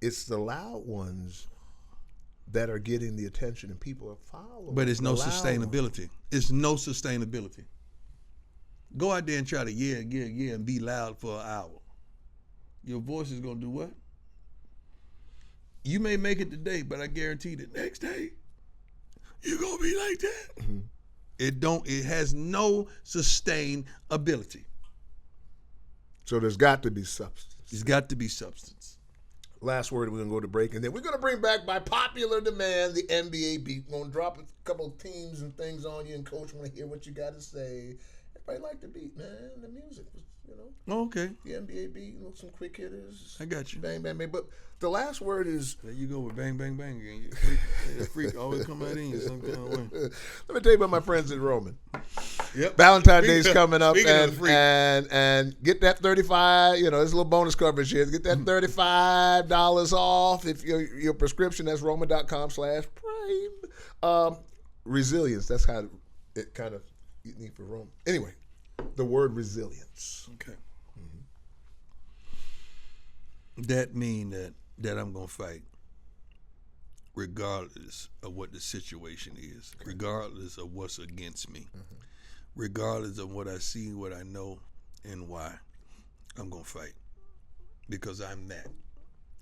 it's the loud ones that are getting the attention and people are following. But it's no the loud sustainability. ones. It's no sustainability. Go out there and try to yeah, and be loud for an hour. Your voice is gonna do what? You may make it today, but I guarantee the next day you're gonna be like that. It has no sustainability. So there's got to be substance. It's got to be substance. Last word, we're going to go to break, and then we're going to bring back, by popular demand, the NBA beat. We're going to drop a couple of teams and things on you, and Coach, want to hear what you got to say. Everybody like the beat, man. The music, Oh, okay. The NBA beat, some quick hitters. I got you. Bang, bang, bang. But the last word is... There you go with bang, bang, bang again. The freak always come out in you some kind of way. Let me tell you about my friends at Roman. Yep. Valentine's Day's coming up, and get that $35. There's a little bonus coverage here. Get that $35 off if your prescription. That's Roman.com/Prime. Resilience. That's how it kind of you need for Roman. Anyway, the word resilience. Okay. That mean that I'm gonna fight, regardless of what the situation is, regardless of what's against me, regardless of what I see, what I know, and why. I'm gonna fight because I'm that,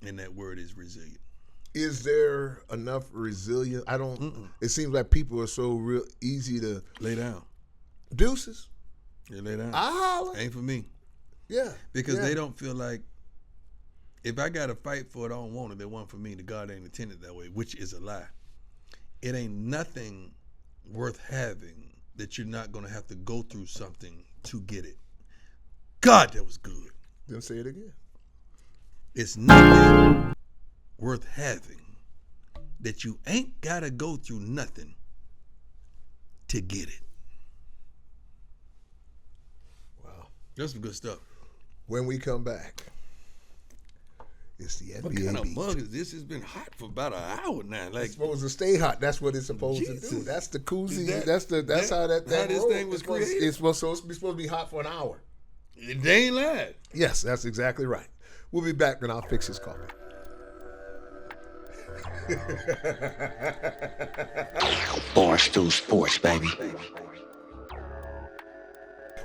and that word is resilient. Is there enough resilience? I don't. It seems like people are so real easy to lay down. Deuces. You lay down. I holler. Ain't for me. Yeah. Because they don't feel like if I got to fight for it, I don't want it. They want for me. The God ain't intended that way, which is a lie. It ain't nothing worth having that you're not going to have to go through something to get it. God, that was good. Then say it again. It's nothing worth having that you ain't got to go through nothing to get it. Wow. That's some good stuff. When we come back, it's the NBA What kind of beat. mug is this? It's been hot for about an hour now. Like, It's supposed to stay hot. That's what it's supposed to do. Jesus. That's the koozie. Is That's how that how this rolls. thing was It's supposed- created? It's supposed to be hot for an hour. they ain't lied. Yes, that's exactly right. We'll be back and I'll fix his coffee. Barstool Sports, baby.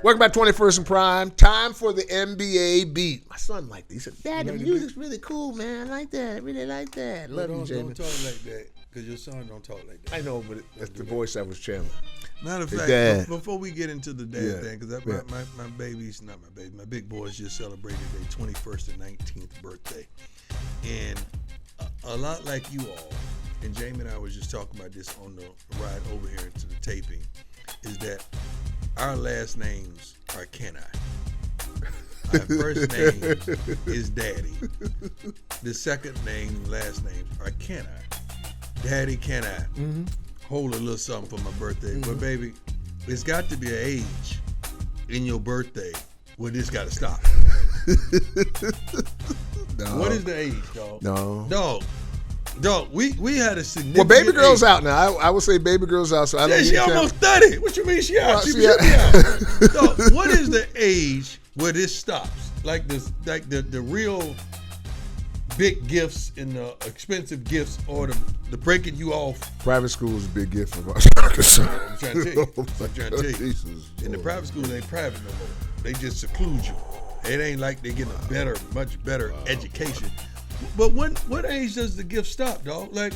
Welcome back to 21st and Prime. Time for the NBA beat. My son liked it. He said, Dad, the music's really cool, man. I like that. I really like that. Love you, Don't Jamie. talk like that, because your son don't talk like that. I know, but that's the voice that was Chandler. Matter of Hey, fact, Dad. before we get into the dad Yeah. thing, because Yeah. my baby's, not my baby, my big boys just celebrated their 21st and 19th birthday. And a lot like you all, and Jamie and I was just talking about this on the ride over here to the taping, is that our last names are Kenai. Our first name is Daddy. The second name, last names are Kenai. Daddy Kenai. Mm-hmm. Hold a little something for my birthday. But baby, it's got to be an age in your birthday where this got to stop. No. What is the age, dog? No. Dog, we had a significant Well, baby girl's age. out now. I would say baby girl's out, so I don't Yeah, she get to- almost 30. What you mean she out? Well, She she should be out. out. Dog, what is the age where this stops? Like the real big gifts and the expensive gifts, or the breaking you off. Private school is a big gift for us. I'm trying to tell you. I'm trying to tell you. Jesus. In the private school, they ain't private no more. They just seclude you. It ain't like they getting a better, much better education. But what age does the gift stop, dog? Like,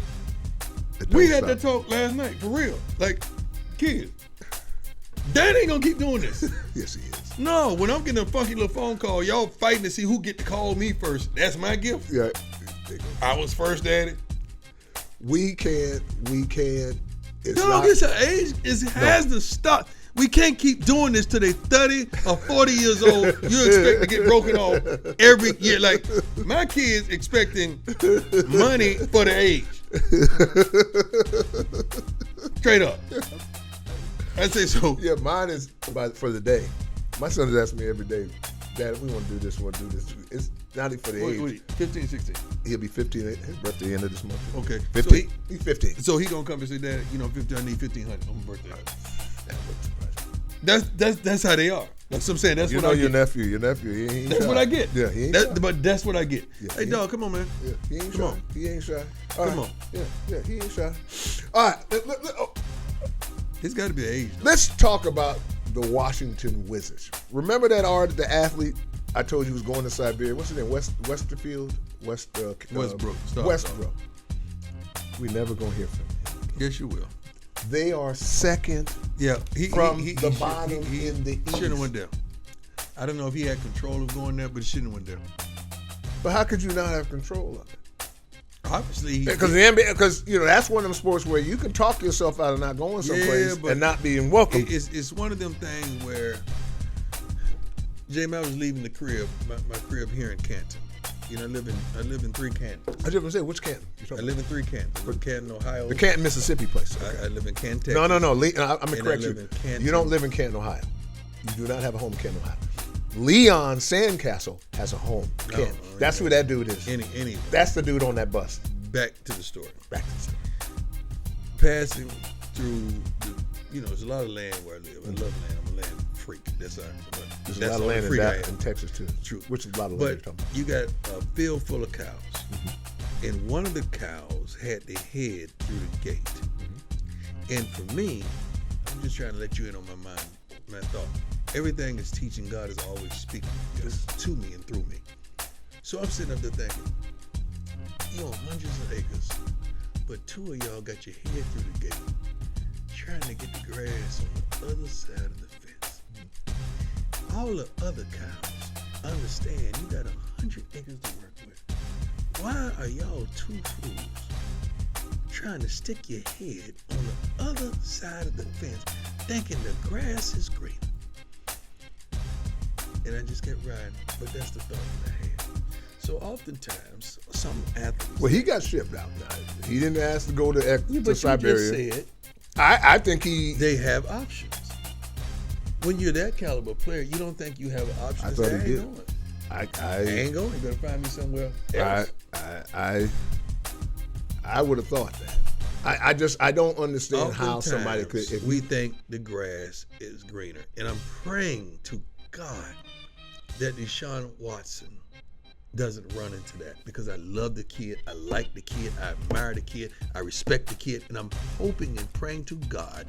It we don't had that stop. talk last night, for real. Like, kids, Dad ain't gonna keep doing this. Yes, he is. No, when I'm getting a funky little phone call, y'all fighting to see who get to call me first. That's my gift. Yeah. There you go. I was first, Daddy. We can't. It's Dog, not. it's an age. It has to stop. We can't keep doing this till they 30 or 40 years old. You expect to get broken off every year. Like, my kids expecting money for the age. Straight up. I say so. Yeah, mine is for the day. My son is asking me every day, Dad, if we want to do this, we want to do this. It's not even for the age. Wait, 15, 16. He'll be 15. His birthday end of this month. Okay. 15. He's 15. So he gonna come and say, Dad, 50, I need 1,500 on my birthday. That wouldn't surprise me. That's how they are. That's what I'm saying. That's You what know I your get. nephew. Your nephew. He ain't That's shy. what I get. Yeah, he ain't shy. But that's what I get. Yeah, Hey, he dog, come on, man. Yeah, he ain't Come shy. on. He ain't shy. All Come right. on. Yeah, he ain't shy. All right. It's got to be an age. Let's talk about the Washington Wizards. Remember that the athlete I told you was going to Siberia? What's his name? Westbrook. Stop. Westbrook. We never gonna hear from him. Yes, you will. They are second Yeah, from the bottom in the Shouldn't have East. went there. I don't know if he had control of going there, but he shouldn't have went there. But how could you not have control of it? Obviously, Because the NBA, because that's one of them sports where you can talk yourself out of not going someplace but and not being welcome. it's one of them things where Jamie, I was leaving the crib, my crib here in Canton. I live in 3 Cantons. I just want to say, which Canton? I live in 3 Cantons. I live in Canton, Ohio. The Canton, Mississippi place. Okay. I live in Canton, Texas. No. I'm going to And correct I live you. in Canton. You don't live in Canton, Ohio. You do not have a home in Canton, Ohio. Leon Sandcastle has a home in Canton. That's who that dude is. Anyway, That's the dude on that bus. back to the story. Back to the story. Passing through there's a lot of land where I live. I love land. I'm a land freak. That's all right. There's That's a lot of the land in, freak I that, am. in Texas, too. True. Which is a lot of land But you're talking about. you got a field full of cows, and one of the cows had their head through the gate. And for me, I'm just trying to let you in on my mind, my thought. Everything is teaching. God is always speaking to me and through me. So I'm sitting up there thinking, you own hundreds of acres, but 2 of y'all got your head through the gate, trying to get the grass on the other side of the fence. all the other cows understand you got 100 acres to work with. Why are y'all two fools trying to stick your head on the other side of the fence thinking the grass is greener? And I just kept riding, but that's the thought that I had. So oftentimes, some athletes... Well, he got shipped out now. He didn't ask to go to but Siberia. You just said I think they have options. When you're that caliber player, you don't think you have options. I thought he did. Going. I ain't going. You better find me somewhere else. I would have thought that. I don't understand how somebody could. If we think the grass is greener, and I'm praying to God that Deshaun Watson doesn't run into that, because I love the kid, I like the kid, I admire the kid, I respect the kid, and I'm hoping and praying to God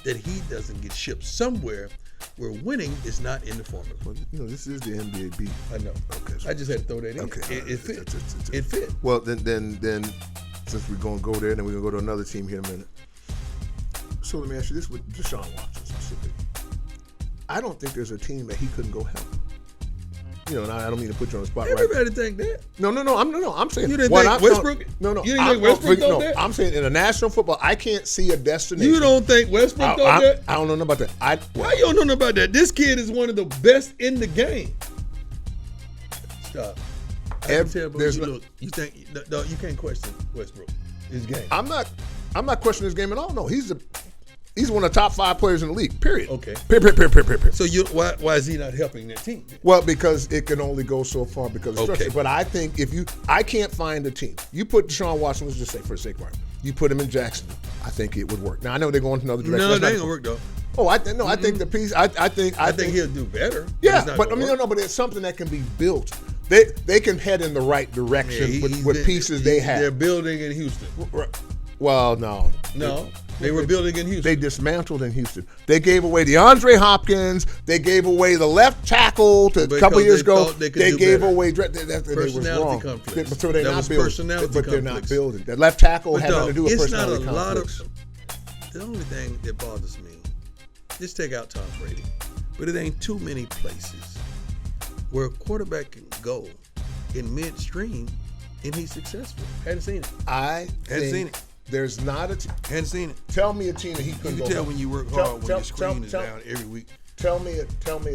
that he doesn't get shipped somewhere where winning is not in the formula. Well, this is the NBA beat. I know. Okay. So I just had to throw that in. Okay. It fit. It fit. Well, then, since we're going to go there, then we're going to go to another team here in a minute. So let me ask you this with Deshaun Watson specifically. I don't think there's a team that he couldn't go help. And I don't mean to put you on the spot, Everybody right? think that. No. I'm saying you didn't think Westbrook. No. You didn't think Westbrook thought that. I'm saying in a national football, I can't see a destination. You don't think Westbrook thought that? I don't know about that. How you don't know about that? This kid is one of the best in the game. Stop. I can tell, but you think you can't question Westbrook. His game. I'm not questioning his game at all. No, he's one of the top 5 players in the league. Period. Okay. Period. So why is he not helping that team? Well, because it can only go so far because of structure. But I think I can't find a team. You put Deshaun Watson, let's just say for the sake of argument, you put him in Jacksonville, I think it would work. Now I know they're going to another direction. No, they ain't gonna work though. Oh, I think the piece. I think he'll do better. Yeah, but but it's something that can be built. They can head in the right direction with pieces they have. They're building in Houston. Well, no. They were building in Houston. They dismantled in Houston. They gave away DeAndre Hopkins. They gave away the left tackle a couple years ago. They gave away. Personality conflicts. So they're not building. But they're not building. That left tackle had nothing to do with personality conflicts. The only thing that bothers me, just take out Tom Brady, but it ain't too many places where a quarterback can go in midstream and he's successful. Hadn't seen it. Hadn't seen it. There's not a team. Hadn't seen it. Tell me a team that he couldn't go. You can tell when you work hard when your screen is down every week. Tell me a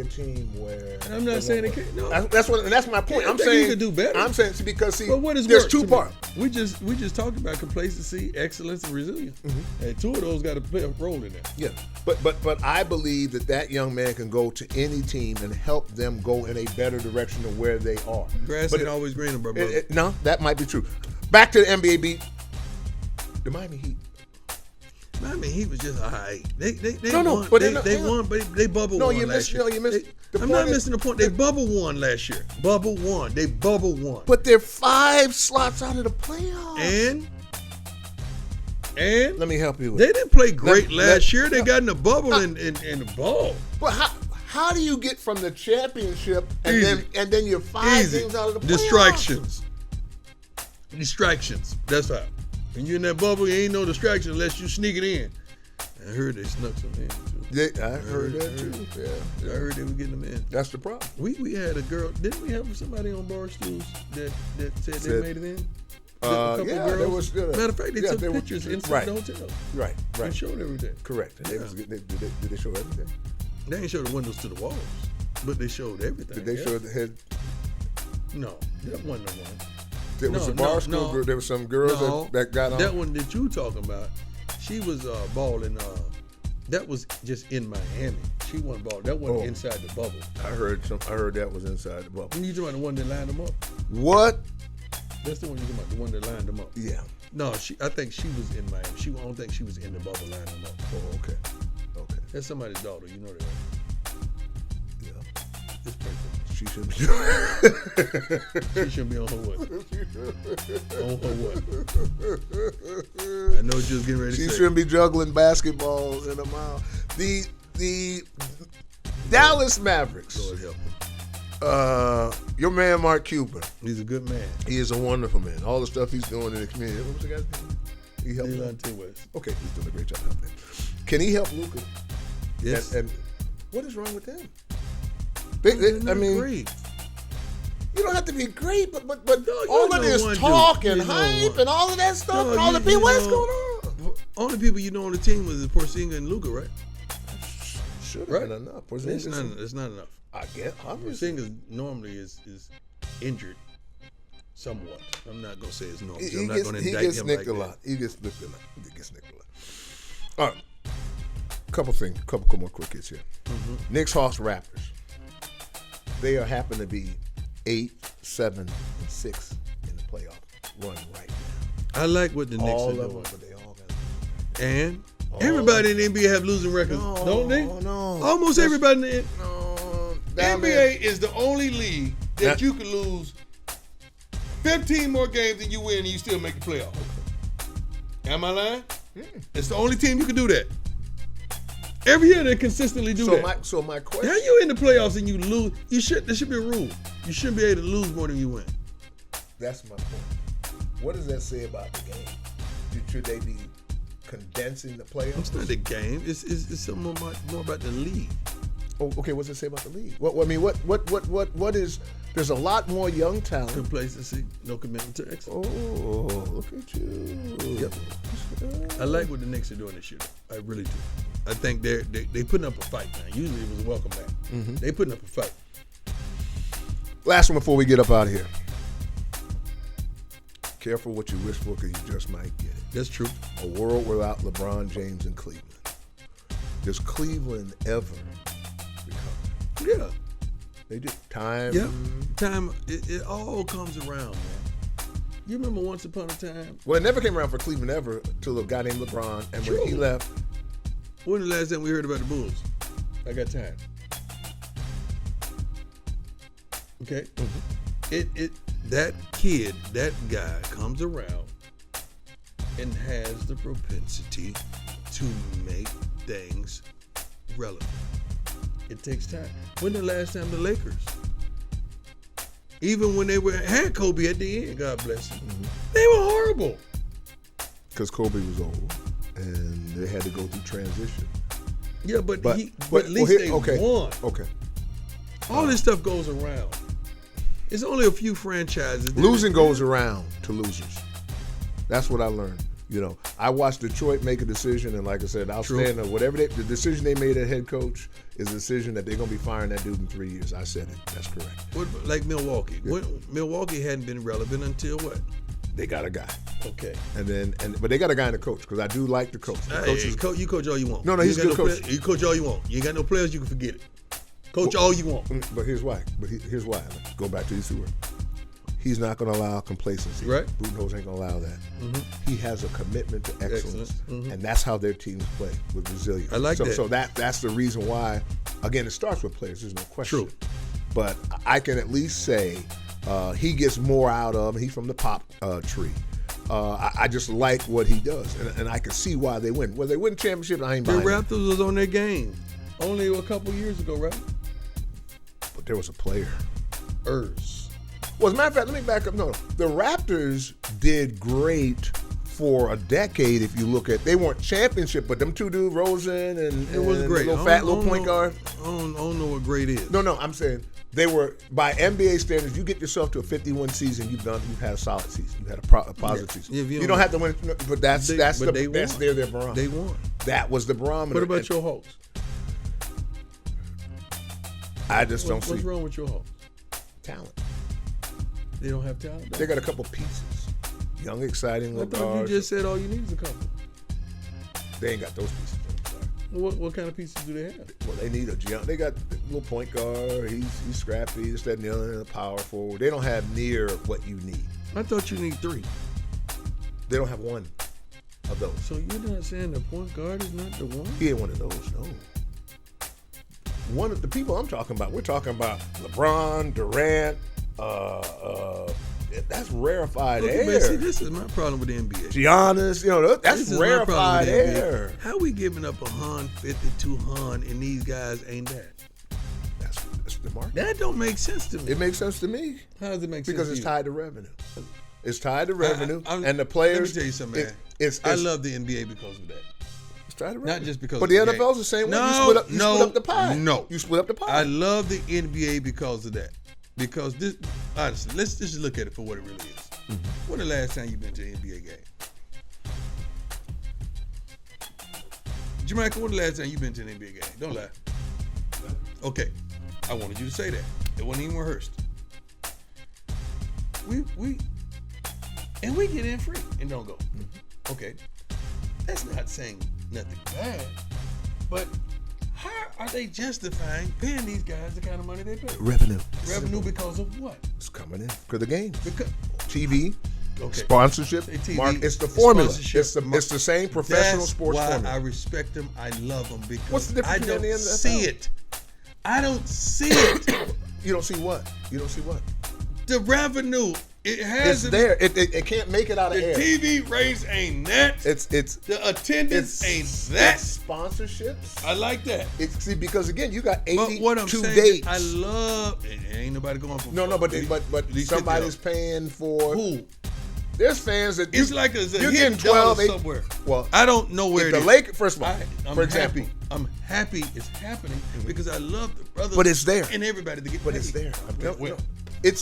team where. And I'm not saying it can't. No, that's my point. I'm saying he could do better. I'm saying because but what is there's 2 parts. We just talked about complacency, excellence, and resilience, and 2 of those got to play a role in that. Yeah, but I believe that young man can go to any team and help them go in a better direction than where they are. Grass ain't always greener, brother. No, that might be true. Back to the NBA beat. The Miami Heat. Miami Heat was just all right. They won. But they won, but they bubble won last year. No, you missed. I'm not missing the point. They bubble won last year. Bubble won. They bubble won. But they're 5 slots out of the playoffs. And let me help you with they didn't play great last year. They got in the bubble and the ball. But how do you get from the championship and then you're 5 games out of the playoffs? Distractions. That's how. When you're in that bubble, you ain't no distraction unless you sneak it in. I heard they snuck some in too. I heard that too. Yeah. I heard they were getting them in. That's the problem. We had a girl. Didn't we have somebody on Barstools that said they made it in? A couple girls. There was. Matter of fact, they took pictures inside the hotel. Right. And showed everything. Correct. Yeah. Did they show everything? They ain't showed the windows to the walls, but they showed everything. Did they show the head? No, that wasn't the one. There was a Barstool girl. There were some girls that got on. That one that you talking about, she was balling. That was just in Miami. She wasn't balling. That wasn't inside the bubble. I heard that was inside the bubble. You talking about the one that lined them up? What? That's the one you talking about. The one that lined them up. Yeah. No, I think she was in Miami. I don't think she was in the bubble lining them up. Oh, okay. That's somebody's daughter. You know that, right? Yeah. It's pretty cool. She shouldn't be She shouldn't be on her what? On her what? I know what you was getting ready to say. She shouldn't be juggling basketballs in a mile. The Dallas Mavericks. Lord help him. Your man Mark Cuban. He's a good man. He is a wonderful man. All the stuff he's doing in the community. What was the guy's name? He helped him. Okay, he's doing a great job helping him. Can he help Luka? Yes. And what is wrong with them? I mean, great. you don't have to be great, but you all of know this one talk dude. and You know hype one. and all of that stuff No, and all the people, what's going on? Only people you know on the team was Porzingis and Luka, right? Should have Right. been enough. It's not enough. I get obviously. Porzingis normally is injured somewhat. I'm not gonna say it's normal. He I'm not gets, gonna he indict gets him nicked like a that. lot. He gets nicked a lot. All right. Couple more quick hits here. Knicks, Hawks, Raptors. They happen to be 8, 7, and 6 in the playoff run right now. I like what the Knicks All are of them, doing. but they all got. And everybody in the NBA have losing records, don't they? No. Almost everybody in the No. NBA is the only league that That- you can lose 15 more games than you win and you still make the playoff. Am I lying? It's the only team you can do that. Every year they consistently do that. So my question. How you in the playoffs and you lose? There should be a rule. You shouldn't be able to lose more than you win. That's my point. What does that say about the game? Should they be condensing the playoffs? It's not the game. It's something more about the league. Oh, okay. What's it say about the league? What is? There's a lot more young talent. Complacency, no commitment to excellence. Oh, look at you. Yep. I like what the Knicks are doing this year. I really do. I think they putting up a fight now. Usually it was a welcome back. They putting up a fight. Last one before we get up out of here. Careful what you wish for, because you just might get it. That's true. A world without LeBron James and Cleveland. Does Cleveland ever recover? Yeah. They do. Time. Yep. Time. It all comes around, man. You remember once upon a time? Well, it never came around for Cleveland ever until a guy named LeBron, and when he True. left, When the last time we heard about the Bulls? I got time. Okay. That kid, that guy comes around and has the propensity to make things relevant. It takes time. When the last time the Lakers, even when they had Kobe at the end, God bless him, they were horrible. because Kobe was old, and they had to go through transition. Yeah, but at least they okay, won. Okay. All this stuff goes around. It's only a few franchises. Losing goes around to losers. That's what I learned. You know, I watched Detroit make a decision, and like I said, I'll stand on whatever the decision they made at head coach is a decision that they're going to be firing that dude in 3 years. I said it. That's correct. What, like Milwaukee. Milwaukee hadn't been relevant until what? They got a guy. Okay. But they got a guy in the coach, because I do like the coach. The coach is, You coach all you want. No, he's a good coach. You coach all you want. You ain't got no players, you can forget it. Coach all you want. But here's why. Here's why. Go back to these two words. He's not going to allow complacency. Right. Budenholzer ain't going to allow that. He has a commitment to excellence, Excellence. and that's how their teams play, with resilience. I like that. So that's the reason why. Again, it starts with players. There's no question. True. But I can at least say he gets more out of him. He's from the pop tree. I just like what he does, and I can see why they win. Well, they win championships, I ain't The buying it. Raptors was on their game only a couple years ago, right? But there was a player. Well, as a matter of fact, let me back up. No, the Raptors did great for a decade. If you look at, they weren't championship, but them two dudes, Rosen and it was great. little fat little point guard. I don't know what great is. No, I'm saying they were, by NBA standards. You get yourself to a 51 season, you've had a solid season. You've had a positive season. Yeah, you don't have to win, but that's They their won. barometer. They won. That was the barometer. What about your Hawks? I just don't see What's wrong with your Hawks? talent. They don't have talent. They got a couple pieces, young, exciting I little thought you guards. just said all you need is a couple. They ain't got those pieces. I'm sorry. What kind of pieces do they have? Well, they need they got a little point guard. He's scrappy. This, that, and the other, and a power forward. They don't have near what you need. I thought you need 3. They don't have one of those. So you're not saying the point guard is not the one? He ain't one of those. No. One of the people I'm talking about. We're talking about LeBron, Durant. That's rarefied Okay, air. but see, this is my problem with the NBA. Giannis, that's This is my problem rarefied with the NBA. air. How we giving up 152 and these guys ain't that? That's the market. That don't make sense to me. It makes sense to me. How does it make Because sense it's to you? tied to revenue. It's tied to revenue, I'm- and the players. Let me tell you something, man. It's I love the NBA because of that. try the revenue. Not just because But of the the game. NFL's the same way. No, You split up the pie. No. You split up the pie. I love the NBA because of that. Because this, honestly, let's just look at it for what it really is. Mm-hmm. When the last time you been to an NBA game? Jamaica, when the last time you been to an NBA game? Don't lie. Okay, I wanted you to say that. It wasn't even rehearsed. We get in free and don't go. Mm-hmm. Okay, that's not saying nothing bad, but how are they justifying paying these guys the kind of money they pay? Revenue. Revenue because of what? It's coming in for the games. Because TV, okay. sponsorship, TV, it's the formula. sponsorship, It's the same professional That's sports why formula. I respect them. I love them because What's the difference I don't between the NFL? see it. I don't see it. You don't see what? You don't see what? The revenue. It It's has there. It can't make it out of The air. TV rates ain't that. It's The attendance ain't it's that. sponsorships. I like that. See, because again, you got But 82 what I'm saying, dates. I love. Ain't nobody going for. No, but these somebody's 50. paying for. Who? There's fans that It's like it's a you're hidden getting 12 dollar somewhere. Well, I don't know where if it the is. Lakers, first of all, I'm for example, happy. I'm happy it's happening because I love the brothers. But it's there. and everybody to get but paid. it's there. Where?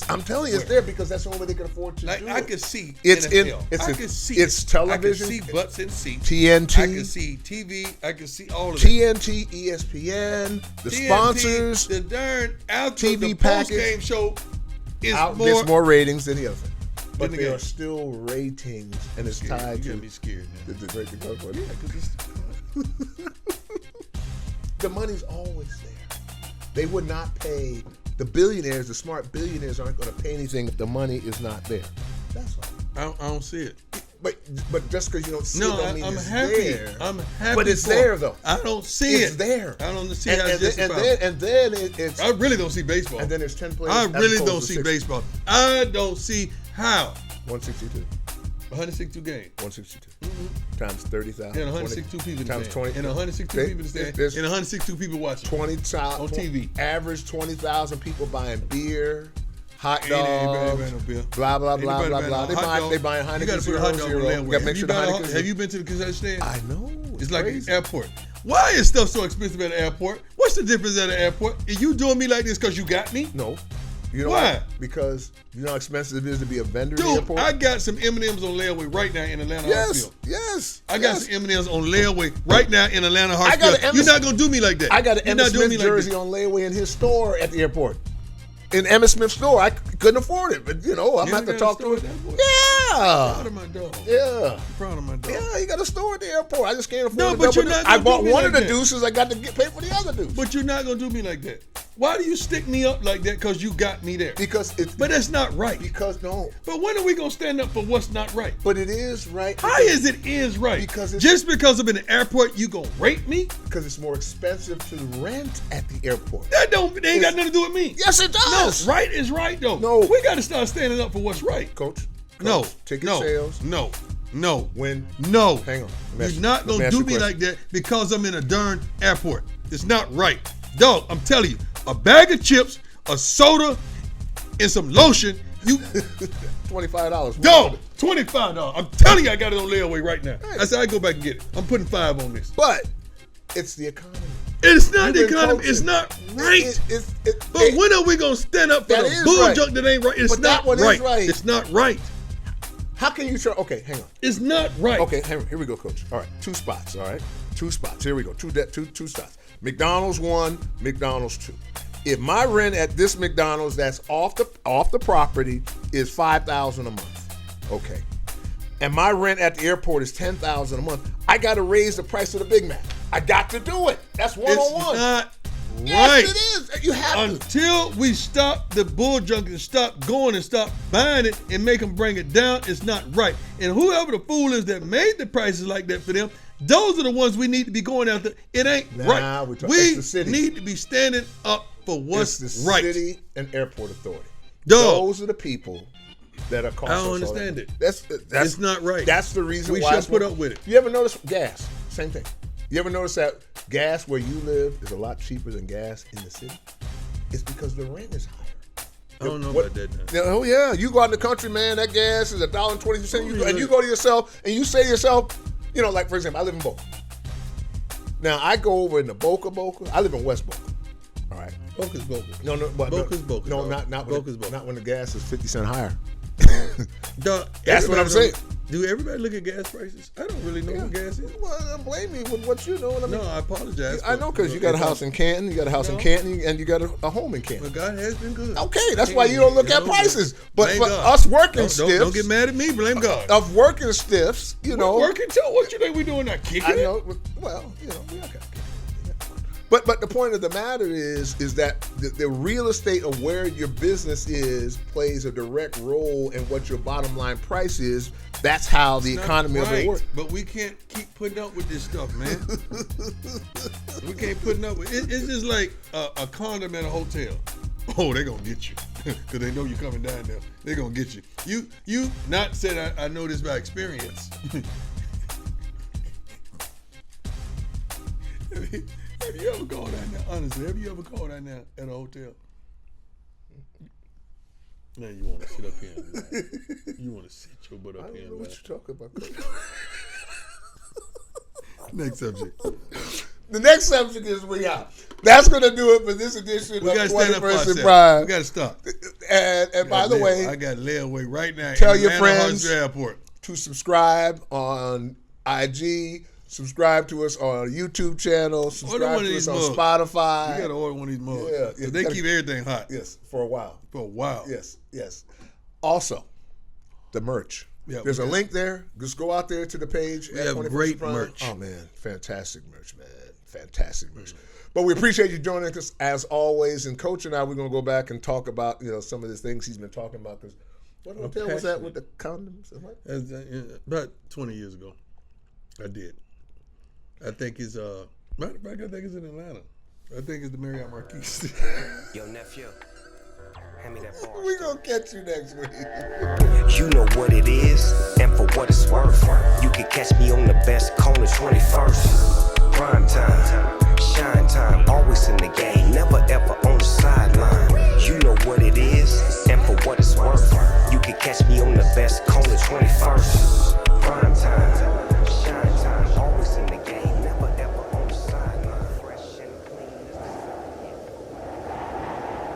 I'm telling you, it's there because that's the only way they can afford to Like do I it. could see It's NFL. it's I could see it's it. television. I could see butts and seats. TNT. I could see TV. I could see all of it. TNT, ESPN, the TNT, sponsors, the darn out TV the package. post game show is gets more ratings than the other thing. But the there game. are still ratings, and it's tied You to got me scared, man. the rate to go for it. Yeah, 'cause it's, The money's always there. They would not pay the billionaires. The smart billionaires aren't going to pay anything if the money is not there. That's all. I don't see it. But just because you don't see No, it, don't mean I'm it's happy. there. I'm happy. But it's for there it. though. I don't see It's it. there. I don't see And, how and, it's then, justified. and then it's I really don't see baseball. and then there's 10 players. I as really opposed don't to see 60. baseball. I don't see how. 162. 162 games. 162 times 30,000. And 162 people in the times stand. 20. And 162 people in the stand. There's And 162 people watching. 20 On TV. Average 20,000 people buying beer, hot Ain't dogs, buying no beer. blah blah Ain't blah nobody blah buying blah. no hot dog. They buying You Heineken gotta put a hot dog on Zero. layaway. You gotta make sure the Heineken. Have you been to the concession stand? I know. It's like crazy. the airport. Why is stuff so expensive at the airport? What's the difference at the airport? Are you doing me like this because you got me? No. You know Why? Because you know how expensive it is to be a vendor in the Dude, airport? I got some M&Ms on layaway right now in Atlanta yes, Hartsfield. yes. I got yes. some M&Ms on layaway right now in Atlanta I got Hartsfield. an You're not gonna do me like that. I got an You're Emmitt not doing Smith me like jersey that. on layaway in his store at the airport. In Emmitt Smith's store. I couldn't afford it, but you know, I'm You going to have to got a talk to store him. at that boy? Yeah. Proud of my dog. Yeah. Proud of my dog. Yeah, he got a store at the airport. I just can't afford No, it. but you're not I gonna bought do me one like of the that. deuces. I got to get paid for the other deuce. But you're not gonna do me like that. Why do you stick me up like that? Because you got me there. because it's But that's not right. no. But when are we gonna stand up for what's not right? But it is right. How is it is right? Because it's- just because I'm in the airport, you gonna rape me? Because it's more expensive to rent at the airport. They ain't got nothing to do with me. Yes, it does. No, right is right though. No. We gotta start standing up for what's right. Coach. No. Ticket no, sales. No. No. When. No. Hang on. You're not Let me gonna ask do you a me question. like that because I'm in a darn airport. It's not right. Dog, I'm telling you, a bag of chips, a soda, and some lotion, you $25. dog, $25. I'm telling you, I got it on layaway right now. I said I go back and get it. I'm putting 5 on this. But it's the economy. It's not You've the been economy. coaching. It's not right. But When are we gonna stand up for That the is bull right. junk that ain't right? It's But that not one is right. right. It's not right. how can you try? Okay, hang on. It's not right. Okay, here we go, Coach. All right, 2 spots. All right, 2 spots. Here we go. Two spots. McDonald's 1, McDonald's 2. If my rent at this McDonald's that's off the property is $5,000 a month, okay, and my rent at the airport is $10,000 a month, I got to raise the price of the Big Mac. I got to do it. That's one It's on one. not Yes, right. it is. You have to. Until we stop the bull junk and stop going and stop buying it and make them bring it down, it's not right. And whoever the fool is that made the prices like that for them, those are the ones we need to be going after. It ain't right. it's the city. Need to be standing up for what's It's the right. city and airport authority. Dog. Those are the people that are costing I don't us all understand that. it. That's It's not right. That's the reason We why should put up with it. You ever notice gas? Same thing. You ever notice that gas where you live is a lot cheaper than gas in the city? It's because the rent is higher. I don't know about that now. Oh yeah, you go out in the country, man. That gas is $1.20. And you go to yourself and you say to yourself, you know, like for example, I live in Boca. Now I go over in the Boca. I live in West Boca. All right. Boca's Boca. No, but Boca's Boca. No, dog. not Boca's when, Boca. not when the gas is 50 cents higher. Dog, That's what I'm saying. Do everybody look at gas prices? I don't really know what gas is. Well, don't blame me with what you know. I mean, No, I apologize. I know because you got a house in Canton, you got a house in Canton, and you got a home in Canton. But God has been good. Okay, that's why you don't look at prices. But Blame for God. us working stiffs, Don't get mad at me. Blame God. of working stiffs, you know. Working too. What you think we doing now? Kicking I it? know. Well, you know, we okay. But the point of the matter is that the real estate of where your business is plays a direct role in what your bottom line price is. That's how the economy of it works. But we can't keep putting up with this stuff, man. We can't put up with it. It's just like a condom at a hotel. Oh, they're gonna get you because they know you're coming down there. They're gonna get you. You not said I know this by experience. Have you ever gone down there? Honestly, have you ever gone down there at a hotel? Now you want to sit up here and laugh. You want to sit your butt up here and What laugh. you talking about, Coach? Next subject. The next subject is we out. That's going to do it for this edition We of got to stand up for 21st and ourselves. Prime. We got to stop. And by the way, I got layaway right now. Tell in your Atlanta friends Hartsfield Airport. to subscribe on IG, subscribe to us on our YouTube channel, subscribe one of to us these on mugs. Spotify. You got to order one of these mugs. Yeah, 'Cause you they gotta- keep everything hot Yes, for a while. for a while. Yes. Also, the merch. Yeah, There's a we got- link there. Just go out there to the page. We at have 21st great Prime. merch. Oh, man. Fantastic merch, man. Fantastic merch. But we appreciate you joining us as always. And Coach and I, we're going to go back and talk about, some of the things he's been talking about. Because what hotel was that with the condoms? And what? About 20 years ago, I did. I think it's matter of fact, I think it's in Atlanta. I think it's the Marriott Marquis. Yo, nephew, hand me that bar. We're going to catch you next week. You know what it is, and for what it's worth. You can catch me on the best corner 21st.